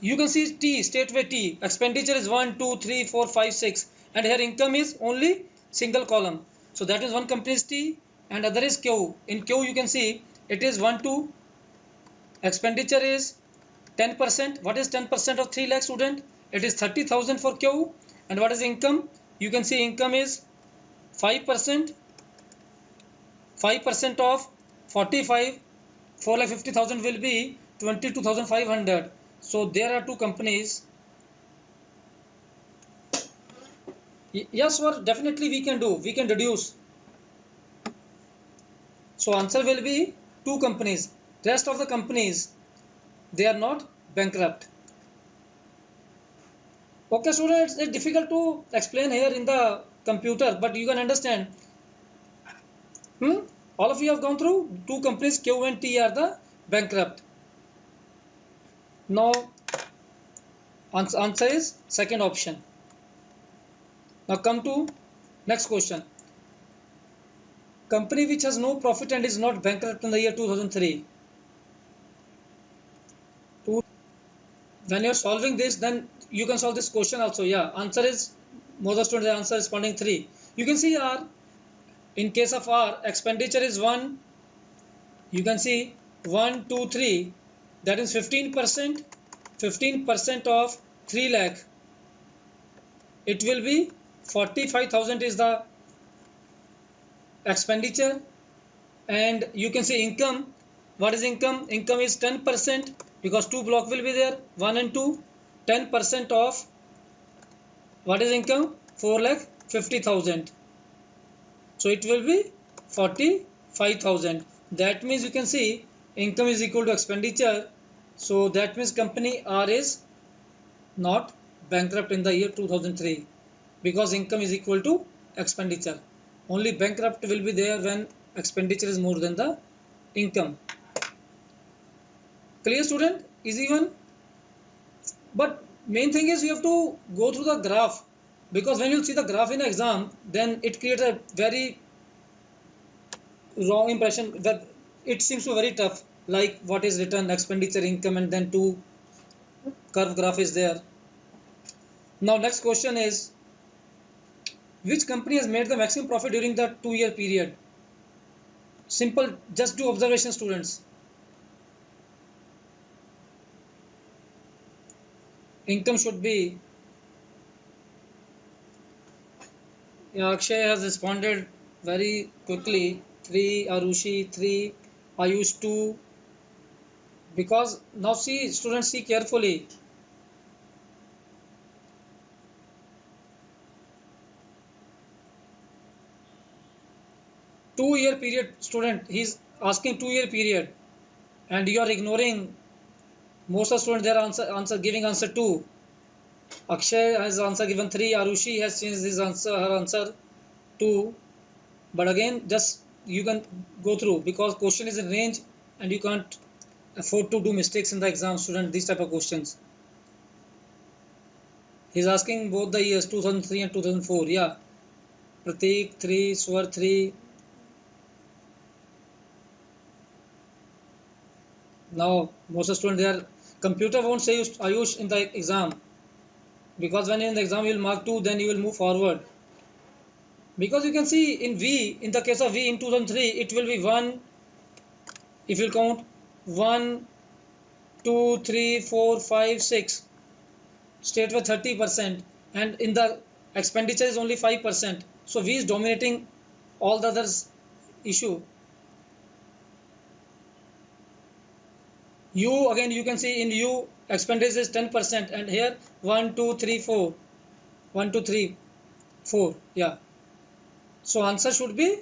You can see T, straightway T. Expenditure is 1, 2, 3, 4, 5, 6. And here income is only single column. So that is one company is T and other is Q. In Q you can see it is 1, 2. Expenditure is 10%. What is 10% of 3 lakh, student? It is 30,000 for Q. And what is income? You can see income is 5%. 5% of 45. 4,50,000 will be 22,500. So there are 2 companies. Yes, sir, definitely we can do. We can reduce. So answer will be 2 companies. Rest of the companies, they are not bankrupt. Okay, students, it's difficult to explain here in the computer, but you can understand. All of you have gone through 2 companies, Q and T are the bankrupt. Now, answer is second option. Now come to next question. Company which has no profit and is not bankrupt in the year 2003. When you are solving this, then you can solve this question also. Yeah, answer is, most of the students answer responding 3. You can see R. In case of R, expenditure is 1. You can see 1, 2, 3. That is 15%. 15% of 3 lakh. It will be 45,000 is the expenditure. And you can see income. What is income? Income is 10% because 2 block will be there. 1 and 2. 10% of what is income? 4,50,000. So it will be 45,000. That means you can see income is equal to expenditure. So that means company R is not bankrupt in the year 2003 because income is equal to expenditure. Only bankrupt will be there when expenditure is more than the income. Clear, student? Easy one. But main thing is you have to go through the graph, because when you see the graph in the exam, then it creates a very wrong impression that it seems to be very tough, like what is written expenditure, income, and then two curve graph is there. Now next question is, which company has made the maximum profit during the 2-year period? Simple, just do observation, students. Income should be, yeah, Akshay has responded very quickly. 3, Arushi 3, Ayush 2. Because now see, students, see carefully. Two-year period, student, he's asking 2-year period, and you are ignoring most of the students. Their giving answer 2. Akshay has answer given 3. Arushi has changed his answer, her answer 2. But again, just you can go through, because question is in range and you can't afford to do mistakes in the exam, student, these type of questions. He's asking both the years 2003 and 2004. Yeah, Prateek 3, Swar 3. Now most of the students, their computer won't say Ayush in the exam, because when in the exam you will mark 2, then you will move forward. Because you can see in V, in the case of V in 2003, it will be 1, if you count 1, 2, 3, 4, 5, 6, state with 30%, and in the expenditure is only 5%. So V is dominating all the others issue. U, again you can see in U expenditure is 10%, and here 1, 2, 3, 4, 1, 2, 3, 4. Yeah. So answer should be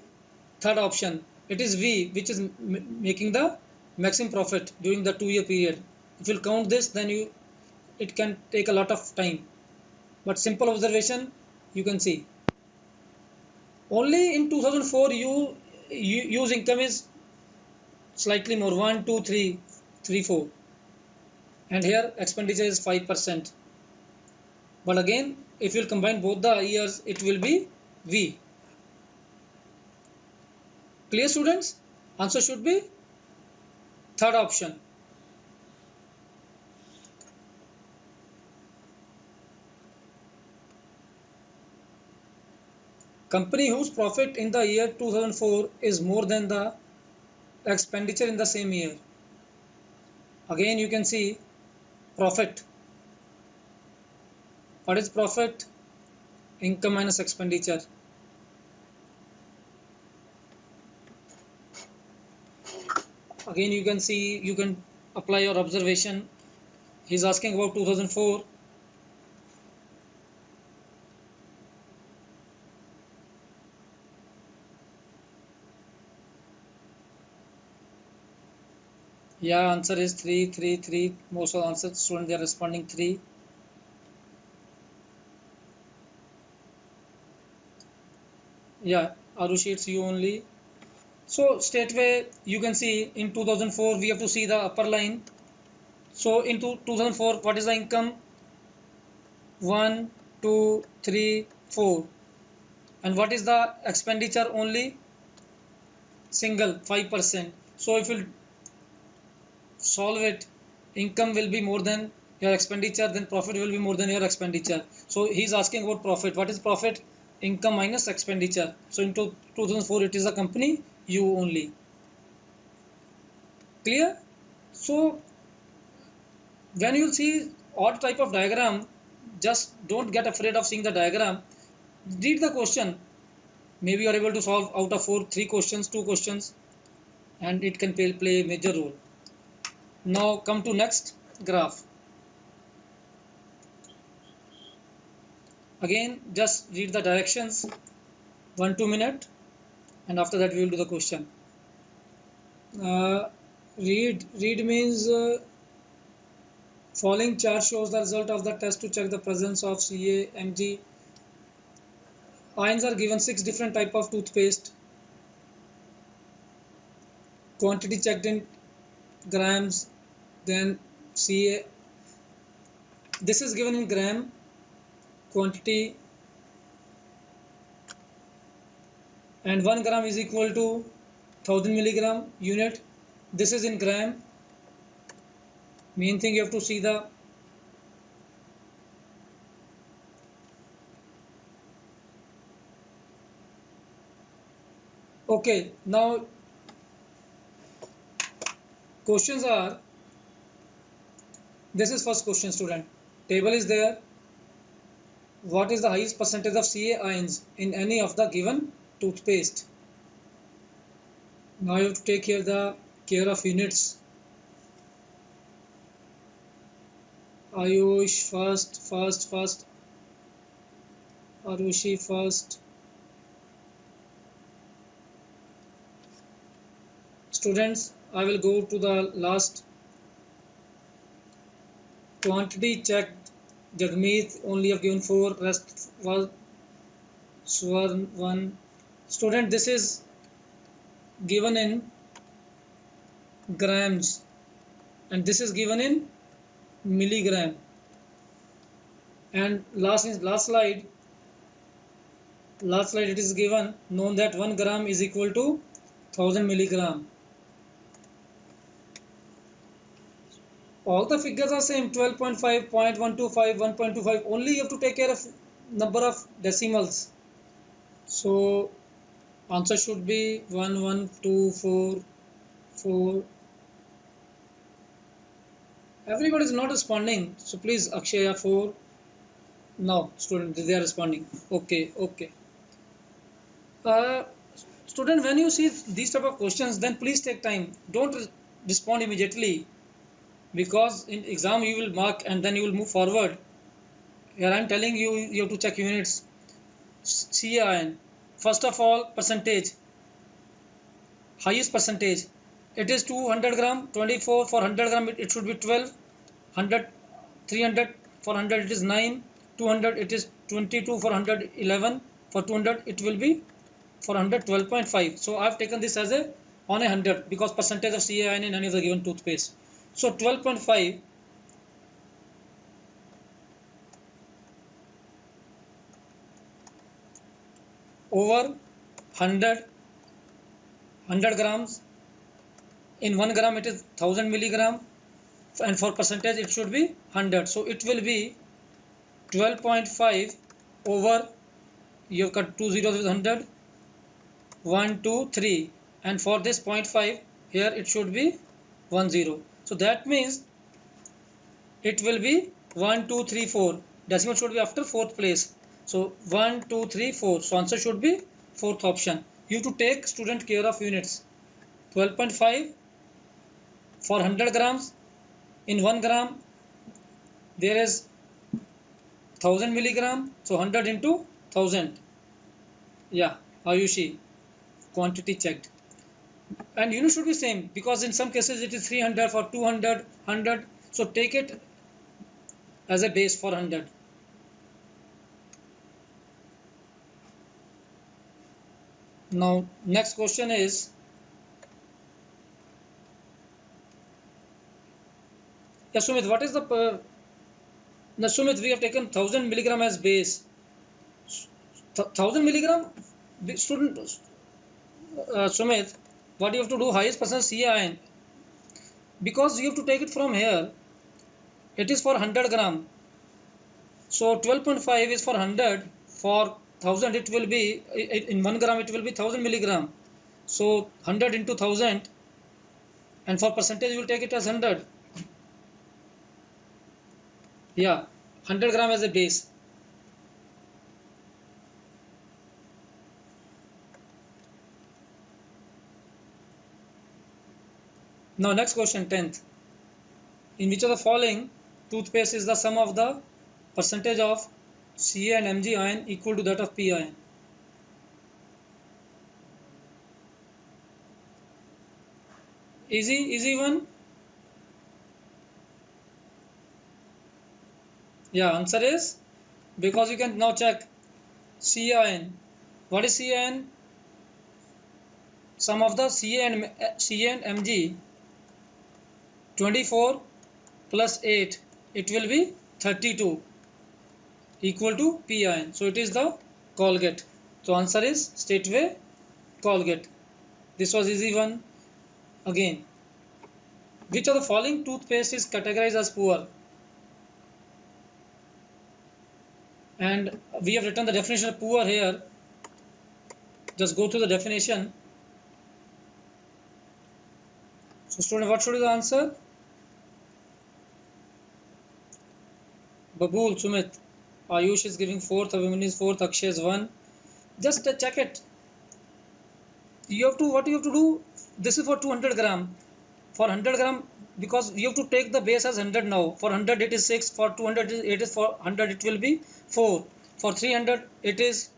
third option. It is V, which is making the maximum profit during the 2-year period. If you count this, then it can take a lot of time. But simple observation, you can see. Only in 2004, use income is slightly more, 1, 2, 3, 3, 4. And here expenditure is 5%. But again, if you combine both the years, it will be V. Clear, students? Answer should be third option. Company whose profit in the year 2004 is more than the expenditure in the same year. Again you can see profit. What is profit? Income minus expenditure. Again you can see, you can apply your observation. He's asking about 2004. Yeah, answer is 3, 3, 3. Most of the answers, students, they are responding 3. Yeah, Arushi, it's you only. So straightway you can see in 2004 we have to see the upper line. So in 2004, what is the income? 1, 2, 3, 4. And what is the expenditure? Only single, 5%. So if you solve it, income will be more than your expenditure, then profit will be more than your expenditure. So he's asking about profit. What is profit? Income minus expenditure. So in 2004 it is a company U only. Clear? So when you see odd type of diagram, just don't get afraid of seeing the diagram. Read the question. Maybe you are able to solve out of 3 questions, 2 questions, and it can play a major role. Now come to next graph. Again, just read the directions, 1-2 minutes, and after that we will do the question. Read means following chart shows the result of the test to check the presence of Ca, Mg. Ions are given 6 different type of toothpaste. quantity checked in grams, then Ca, this is given in gram, quantity, and 1 gram is equal to 1000 milligram unit. This is in gram. Main thing you have to see the okay. Now questions are, this is first question, student. Table is there. What is the highest percentage of Ca ions in any of the given toothpaste? Now you have to take here the care of units. Ayush first. Arushi first. Students, I will go to the last. Quantity checked, Jagmeet only have given 4, rest was Swarn 1. Student, this is given in grams and this is given in milligram. And last slide it is given, known that 1 gram is equal to 1000 milligram. All the figures are same, 12.5, 0.125, 1.25. Only you have to take care of number of decimals. So answer should be 1, 1, 2, 4, 4. Everybody is not responding. So please, Akshaya 4. No, student, they are responding. Okay. Student, when you see these type of questions, then please take time. Don't respond immediately, because in exam you will mark and then you will move forward. Here I am telling you, you have to check units. CAN, first of all, percentage, highest percentage, it is 200 gram, 24 for 100 gram, it should be 12, 100, 300 for 100 it is 9, 200 it is 22, for 100 11, for 200 it will be for 100 12.5. So I have taken this as a on a 100 because percentage of CAN in any of the given toothpaste. So 12.5 over 100 grams. In 1 gram it is 1000 milligram, and for percentage it should be 100. So it will be 12.5 over, you have cut 2 zeros with 100, 1, 2, 3, and for this 0.5 here it should be 1, 0. So that means it will be 1, 2, 3, 4. Decimal should be after 4th place. So 1, 2, 3, 4. So answer should be 4th option. You have to take, student, care of units. 12.5 for 100 grams. In 1 gram there is 1000 milligram. So 100 into 1000. Yeah, Ayushi, quantity checked. And unit should be same, because in some cases it is 300, for 200, 100. So take it as a base for 100. Now next question is, yeah, Sumit, what is the now Sumit, we have taken 1000 milligram as base. 1000 milligram, student, Sumit, what you have to do, highest percent CAN, because you have to take it from here. It is for 100 gram. So 12.5 is for 100. For 1000 it will be, in 1 gram it will be 1000 milligram. So 100 into 1000, and for percentage you will take it as 100. Yeah, 100 gram as a base. Now next question, 10th. In which of the following toothpaste is the sum of the percentage of Ca and Mg ion equal to that of P ion? Easy one. Yeah, answer is, because you can now check CAN. What is CAN? sum of the CA and MG, 24 plus 8, it will be 32 equal to P ion. So it is the Colgate. So answer is straightway Colgate. This was easy one. Again, which of the following toothpaste is categorized as poor? And we have written the definition of poor here. Just go through the definition. So student, what should be the answer? Babul, Sumit, Ayush is giving 4th, Abhimanyu is 4th, Akshay is 1. Just check it. You have to, what you have to do, this is for 200 gram. For 100 gram, because you have to take the base as 100 now. For 100 it is 6, for 200 it is, for 100 it will be 4. For 300 it is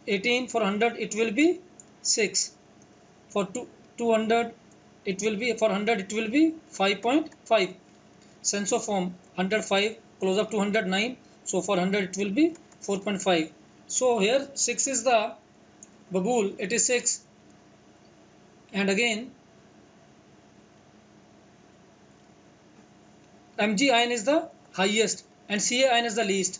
18, for 100 it will be 6. For 200 it will be, for 100 it will be 5.5. Sensoform 105, close up to 109. So for 100 it will be 4.5. So here 6 is the Babul, it is 6. And again Mg ion is the highest and Ca ion is the least.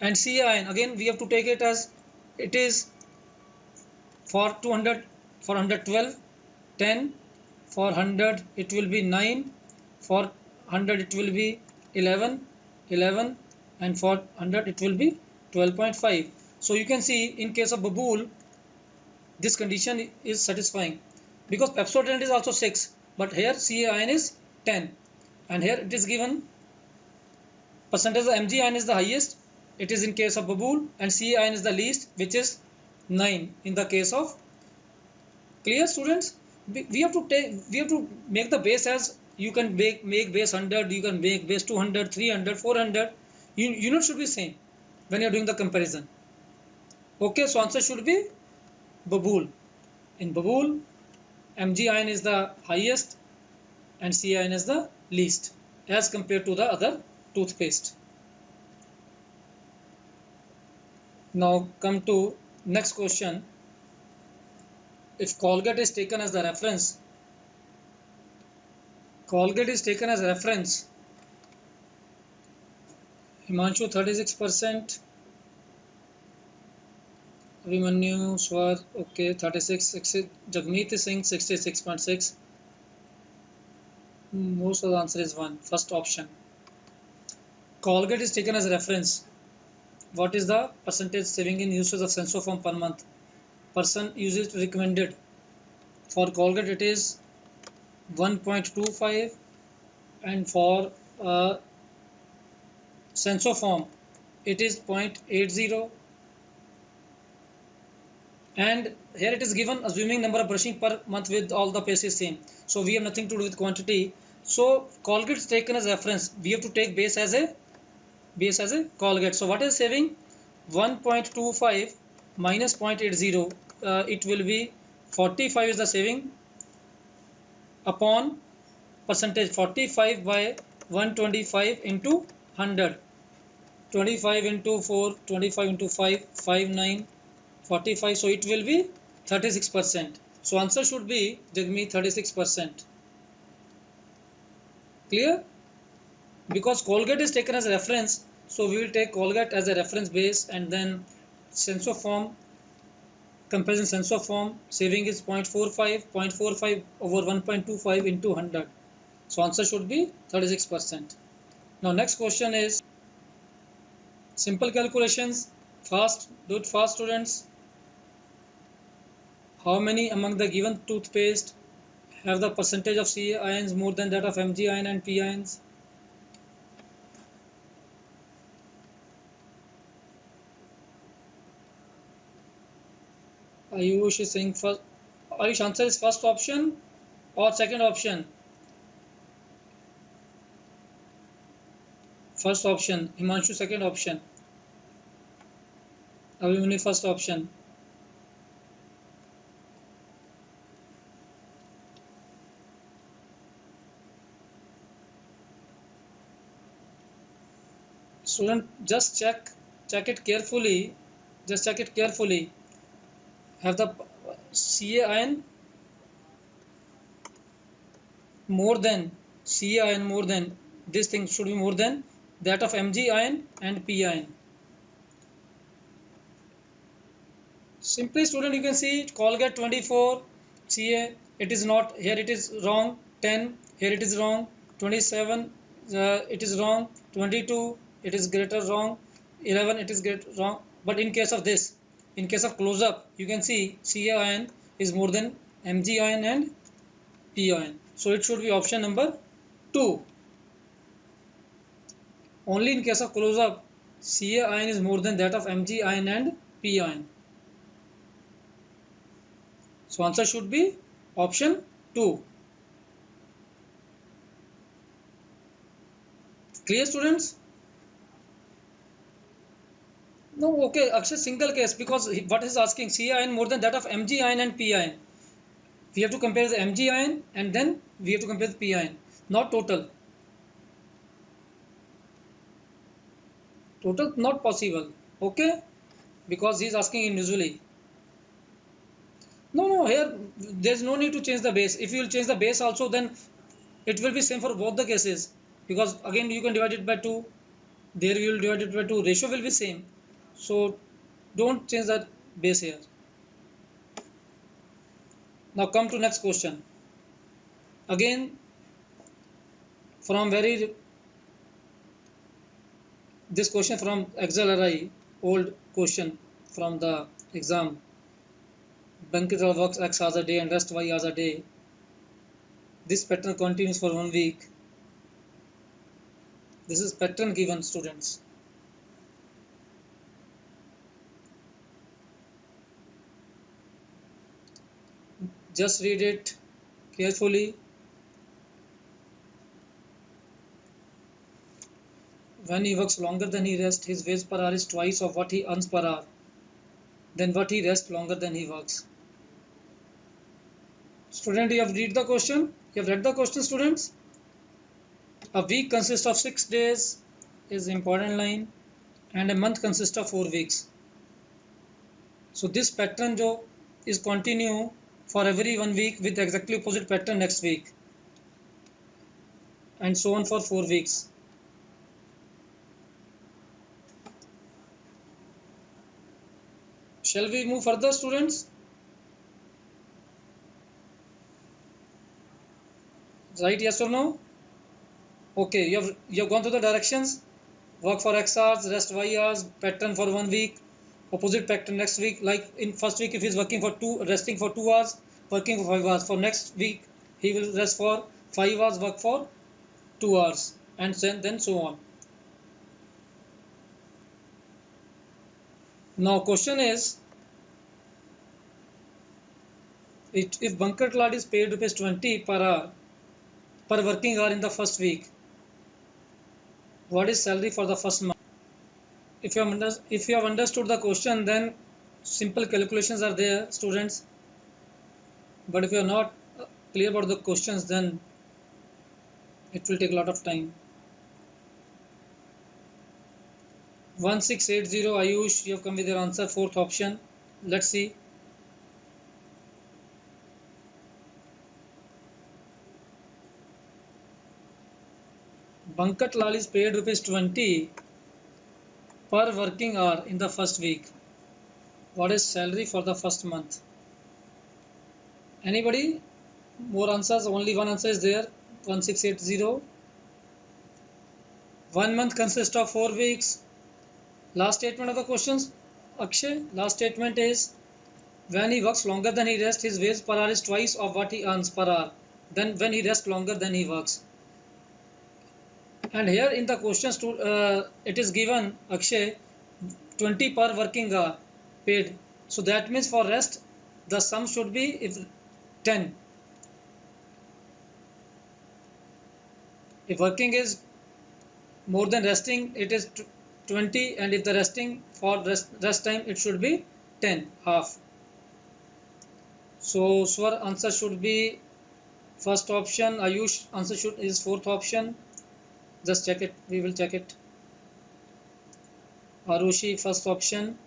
And Ca ion, again we have to take it as it is for 200, for 112, 10, for 100 it will be 9, for 100 it will be 11, 11, and for 100 it will be 12.5. So you can see in case of Babul, this condition is satisfying because Pepsodent is also 6, but here Ca ion is 10, and here it is given percentage of Mg ion is the highest, it is in case of Babul, and Ca ion is the least, which is 9 in the case of. Clear, students? We have to make the base as, you can make base 100, you can make base 200, 300, 400. Unit should be same when you are doing the comparison. Okay, so answer should be Babul. In Babul, Mg ion is the highest and Ca ion is the least as compared to the other toothpaste. Now come to next question. If Colgate is taken as the reference, Himanshu 36%, Abhimanyu, Swar, okay, 36, Jagmeet is saying 66.6. Most of the answer is 1, first option. Colgate is taken as a reference. What is the percentage saving in usage of Sensoform per month? Person uses recommended. For Colgate it is 1.25, and for Sensoform it is 0.80. And here it is given assuming number of brushing per month with all the paste is same. So we have nothing to do with quantity. So Colgate is taken as reference. We have to take base as a Colgate. So what is saving? 1.25 minus 0.80. It will be 45 is the saving upon percentage. 45 by 125 into 100. 25 into 4, 25 into 5, 59, 45. So it will be 36%. So answer should be Jagmeet 36%. Clear? Because Colgate is taken as a reference, so we will take Colgate as a reference base, and then Sensoform, comparison Sensoform, saving is 0.45 over 1.25 into 100. So answer should be 36%. Now next question is simple calculations. Fast, do it fast, students. How many among the given toothpaste have the percentage of Ca ions more than that of Mg ion and P ions? Ayush is saying first. Ayush, answer is first option or second option? First option. Himanshu, second option. Abhimanyu, first option. Student, just check it carefully. Just check it carefully. Have the Ca ion more than Ca ion more than this thing should be more than that of Mg ion and P ion. Simply, student, you can see Colgate 24 Ca, it is not, here it is wrong, 10, here it is wrong, 27, it is wrong, 22, it is greater wrong, 11, it is greater wrong. But in case of this, in case of close up, you can see Ca ion is more than Mg ion and P ion. So it should be option number 2. Only in case of close up, Ca ion is more than that of Mg ion and P ion. So answer should be option 2. Clear, students? No, okay, Akshay, single case, because what is asking Ca ion more than that of Mg ion and P ion. We have to compare the Mg ion and then we have to compare the P ion, not total. Total not possible, okay, because he is asking individually. No, here there is no need to change the base. If you will change the base also, then it will be same for both the cases, because again you can divide it by 2, there you will divide it by 2, ratio will be same. So don't change that base here. Now come to next question. Again from this question from XLRI, old question from the exam. Bankit works X hours a day and rest Y hours a day. This pattern continues for 1 week. This is pattern given, students. Just read it carefully. When he works longer than he rests, his wage per hour is twice of what he earns per hour. Then what he rests longer than he works. Student, you have read the question? You have read the question, students? A week consists of 6 days is important line, and a month consists of 4 weeks. So this pattern jo is continue for every 1 week with exactly opposite pattern next week, and so on for 4 weeks. Shall we move further, students? Right, yes or no? Okay, you have gone through the directions. Work for X hours, rest Y hours, pattern for 1 week, opposite pattern next week. Like in first week, if he is working for 2, resting for 2 hours, working for 5 hours. For next week, he will rest for 5 hours, work for 2 hours, and then so on. Now question is, if Bankit Lad is paid ₹20 per hour per working hour in the first week, what is salary for the first month? If you have understood the question, then simple calculations are there, students. But if you are not clear about the questions, then it will take a lot of time. 1680 Ayush, you have come with your answer, 4th option. Let's see. Bankat Lal is paid ₹20 per working hour in the first week. What is salary for the first month? Anybody? More answers? Only one answer is there. 1680. 1 month consists of 4 weeks. Last statement of the questions, Akshay. Last statement is, when he works longer than he rests, his wage per hour is twice of what he earns per hour. Then when he rests longer than he works. And here in the questions, it is given, Akshay, 20 per working hour paid. So that means for rest, the sum should be 10. If working is more than resting, it is 20, and if the resting for rest time, it should be 10, half. So Swar answer should be first option. Ayush answer is 4th option. Just check it. We will check it. Arushi first option.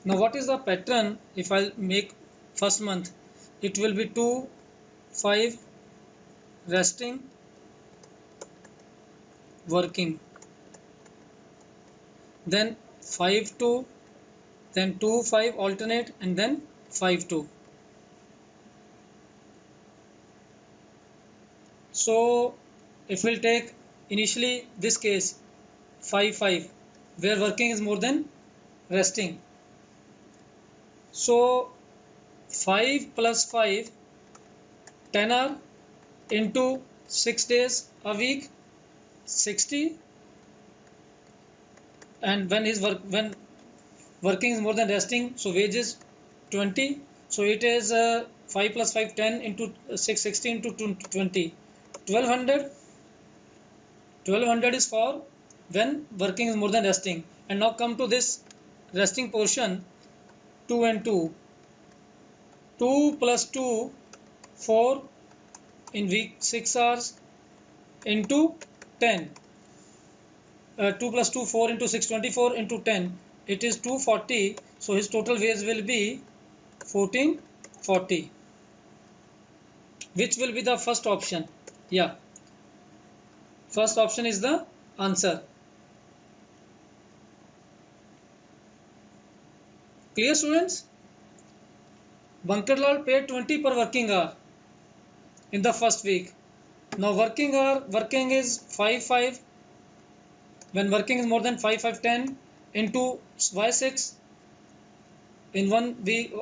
Now what is the pattern? If I'll make first month, it will be 2, 5, resting, working, then 5, 2, then 2, 5 alternate, and then 5, 2. So if we'll take initially this case 5, 5, where working is more than resting. So 5 plus 5, 10 hour into 6 days a week, 60, and when working is more than resting, so wages 20. So it is 5 plus 5, 10 into 6, 60 into 20, 1200. 1200 is for when working is more than resting. And now come to this resting portion, 2 and 2. 2 plus 2, 4 in week, 6 hours into 10. 2 plus 2, 4 into 6, 24 into 10. It is 240. So his total wage will be 1440. Which will be the first option? Yeah. First option is the answer. Clear, students? Bankarlal paid 20 per working hour in the first week. Now working is 5, 5. When working is more than 5, 5, 10 into by 6. In 1 week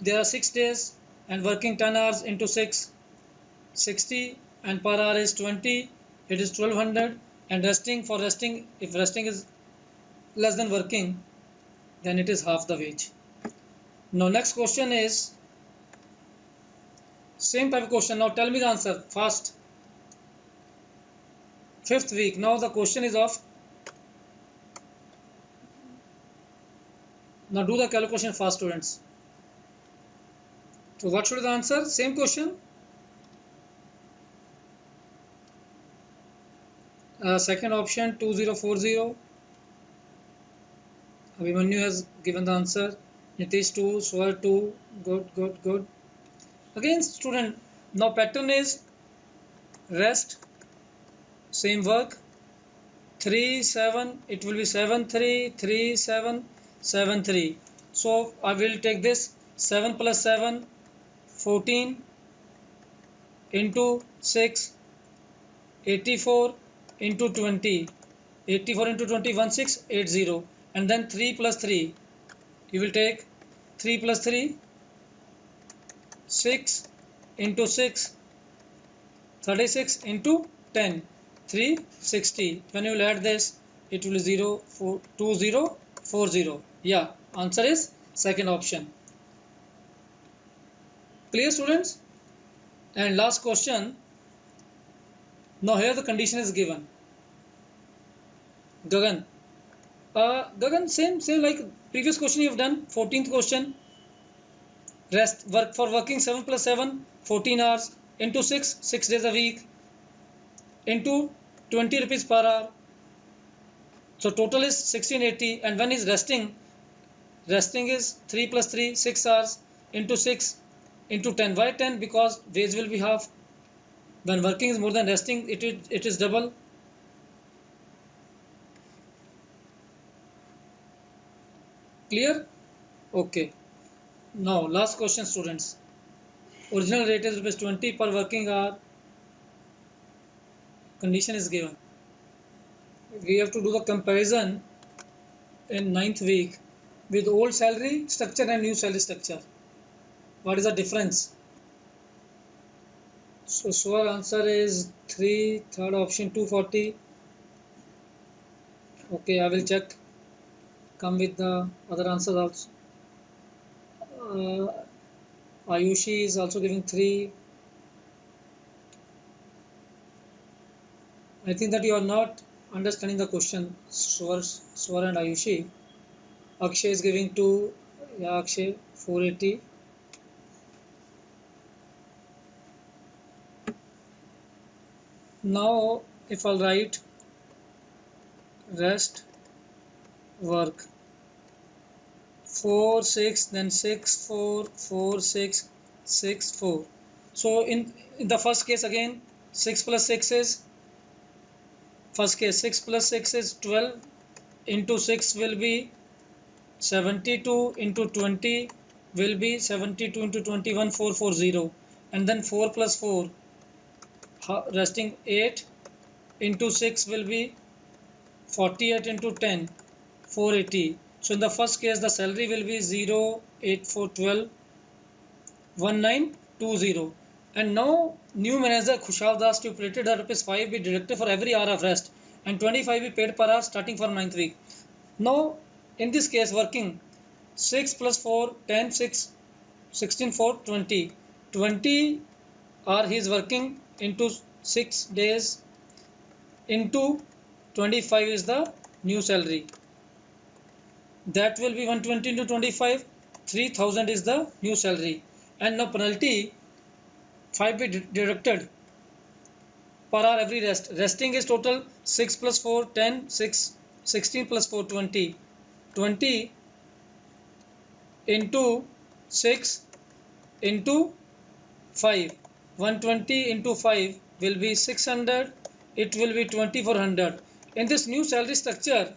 there are 6 days and working 10 hours into 6, 60, and per hour is 20. It is 1200. And resting, if resting is less than working, then it is half the wage. Now next question is same type of question. Now tell me the answer fast. 5th week. Now the question is of, now do the calculation fast, students. So what should be the answer? Same question. Second option 2040. Abhimanyu has given the answer. Nitish 2, Swar 2. Good. Again, student, now pattern is rest, same work, 3, 7. It will be 7, 3, 3, 7, 7, 3. So I will take this 7 plus 7, 14 into 6, 84 into 20, 84 into 20, 1680, and then 3 plus 3, you will take 3 plus 3, 6 into 6, 36 into 10, 360. When you will add this, it will be 2040. Yeah, answer is second option. Clear, students? And last question. Now here the condition is given. Gagan. Gagan, same like previous question you have done. 14th question. Rest, work for working 7 plus 7, 14 hours into 6 days a week into 20 rupees per hour. So total is 1680. And when is resting is 3 plus 3, 6 hours into 6 into 10. Why 10? Because wage will be half. When working is more than resting, it is double. Clear? Okay. Now last question, students. Original rate is rupees 20 per working hour. Condition is given. We have to do the comparison in 9th week with old salary structure and new salary structure. What is the difference? So our answer is 3, third option 240. Okay, I will check. Come with the other answers also. Ayushi is also giving 3. I think that you are not understanding the question, Swar and Ayushi. Akshay is giving 2. Yeah, Akshay 480. Now if I'll write rest, work 4 6, then 6 4 4 6 6 4. So in the first case again, 6 plus 6 is, first case 6 plus 6 is 12, into 6 will be 72, into 20 will be 72 into 21 440, and then 4 plus 4 resting 8, into 6 will be 48, into 10 480. So in the first case the salary will be 0 8 4 12 1920. And now new manager Khushal Das stipulated that ₹5 be deducted for every hour of rest and 25 be paid per hour starting from 9th week. Now in this case working 6 plus 4 10 6 16 4 20 20 hour he is working into 6 days, into 25 is the new salary. That will be 120 into 25, 3000 is the new salary. And now penalty 5 be deducted per hour every rest. Resting is total 6 plus 4 10 6 16 plus 4 20 20 into 6 into 5, 120 into 5 will be 600, it will be 2400. In this new salary structure,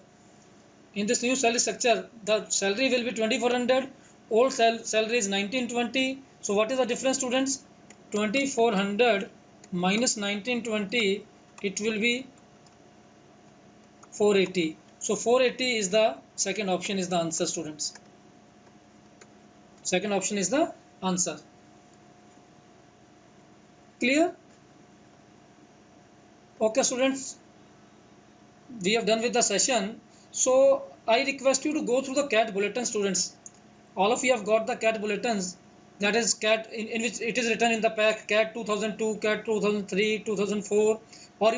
the salary will be 2400, old salary is 1920. So what is the difference, students? 2400 minus 1920, it will be 480. So 480 is the second option, is the answer, students. Second option is the answer. Clear? Okay, students, we have done with the session. So I request you to go through the CAT bulletin, students. All of you have got the CAT bulletins, that is CAT in which it is written in the pack CAT 2002, CAT 2003, 2004, or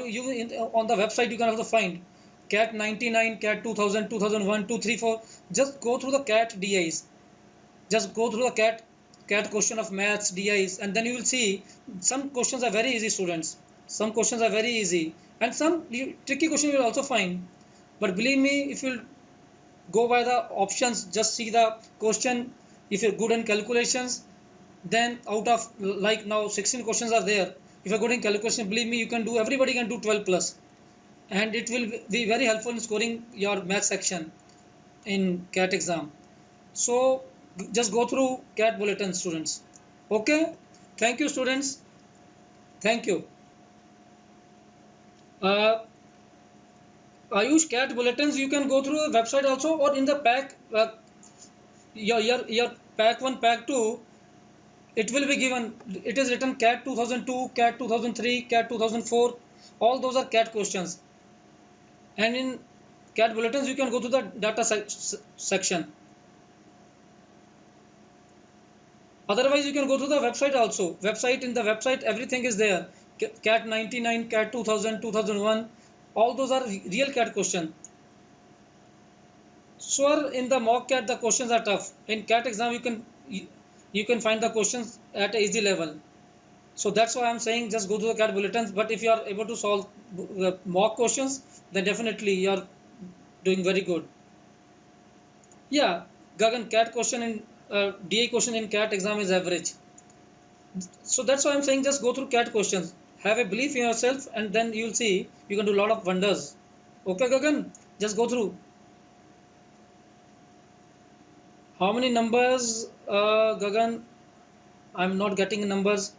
on the website you can also find CAT 99, CAT 2000, 2001, 2, 3, 4. Just go through the CAT DIs. Just go through the CAT question of maths DIs, and then you will see some questions are very easy, students. Some questions are very easy, and some tricky questions you will also find. But believe me, if you go by the options, just see the question. If you're good in calculations, then out of, like now 16 questions are there. If you're good in calculation, believe me, you can do, everybody can do 12 plus. And it will be very helpful in scoring your math section in CAT exam. So just go through CAT bulletin, students. Okay. Thank you, students. Thank you. Ayush, CAT bulletins you can go through the website also, or in the pack, your pack 1, pack 2, it will be given. It is written CAT 2002, CAT 2003, CAT 2004. All those are CAT questions. And in CAT bulletins you can go to the data section. Otherwise you can go to the website also. In the website everything is there. CAT 99, CAT 2000, 2001. All those are real CAT questions. So in the mock CAT the questions are tough. In CAT exam you can find the questions at an easy level. So that's why I'm saying just go to the CAT bulletins. But if you are able to solve the mock questions, then definitely you are doing very good. Yeah, Gagan, CAT question in DA question in CAT exam is average. So that's why I'm saying just go through CAT questions. Have a belief in yourself, and then you'll see you can do a lot of wonders. Okay, Gagan, just go through. How many numbers, Gagan? I'm not getting numbers.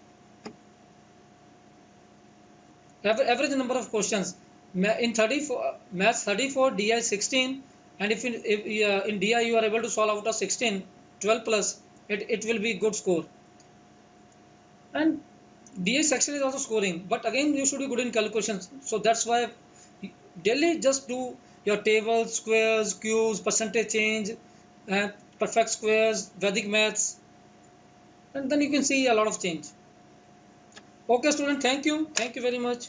Average number of questions. In 34, maths 34, DI 16, and if in DI you are able to solve out of 16, 12 plus, it will be good score. And DI section is also scoring, but again you should be good in calculations. So that's why daily just do your tables, squares, cubes, percentage change, perfect squares, Vedic maths, and then you can see a lot of change. Okay, student, thank you very much.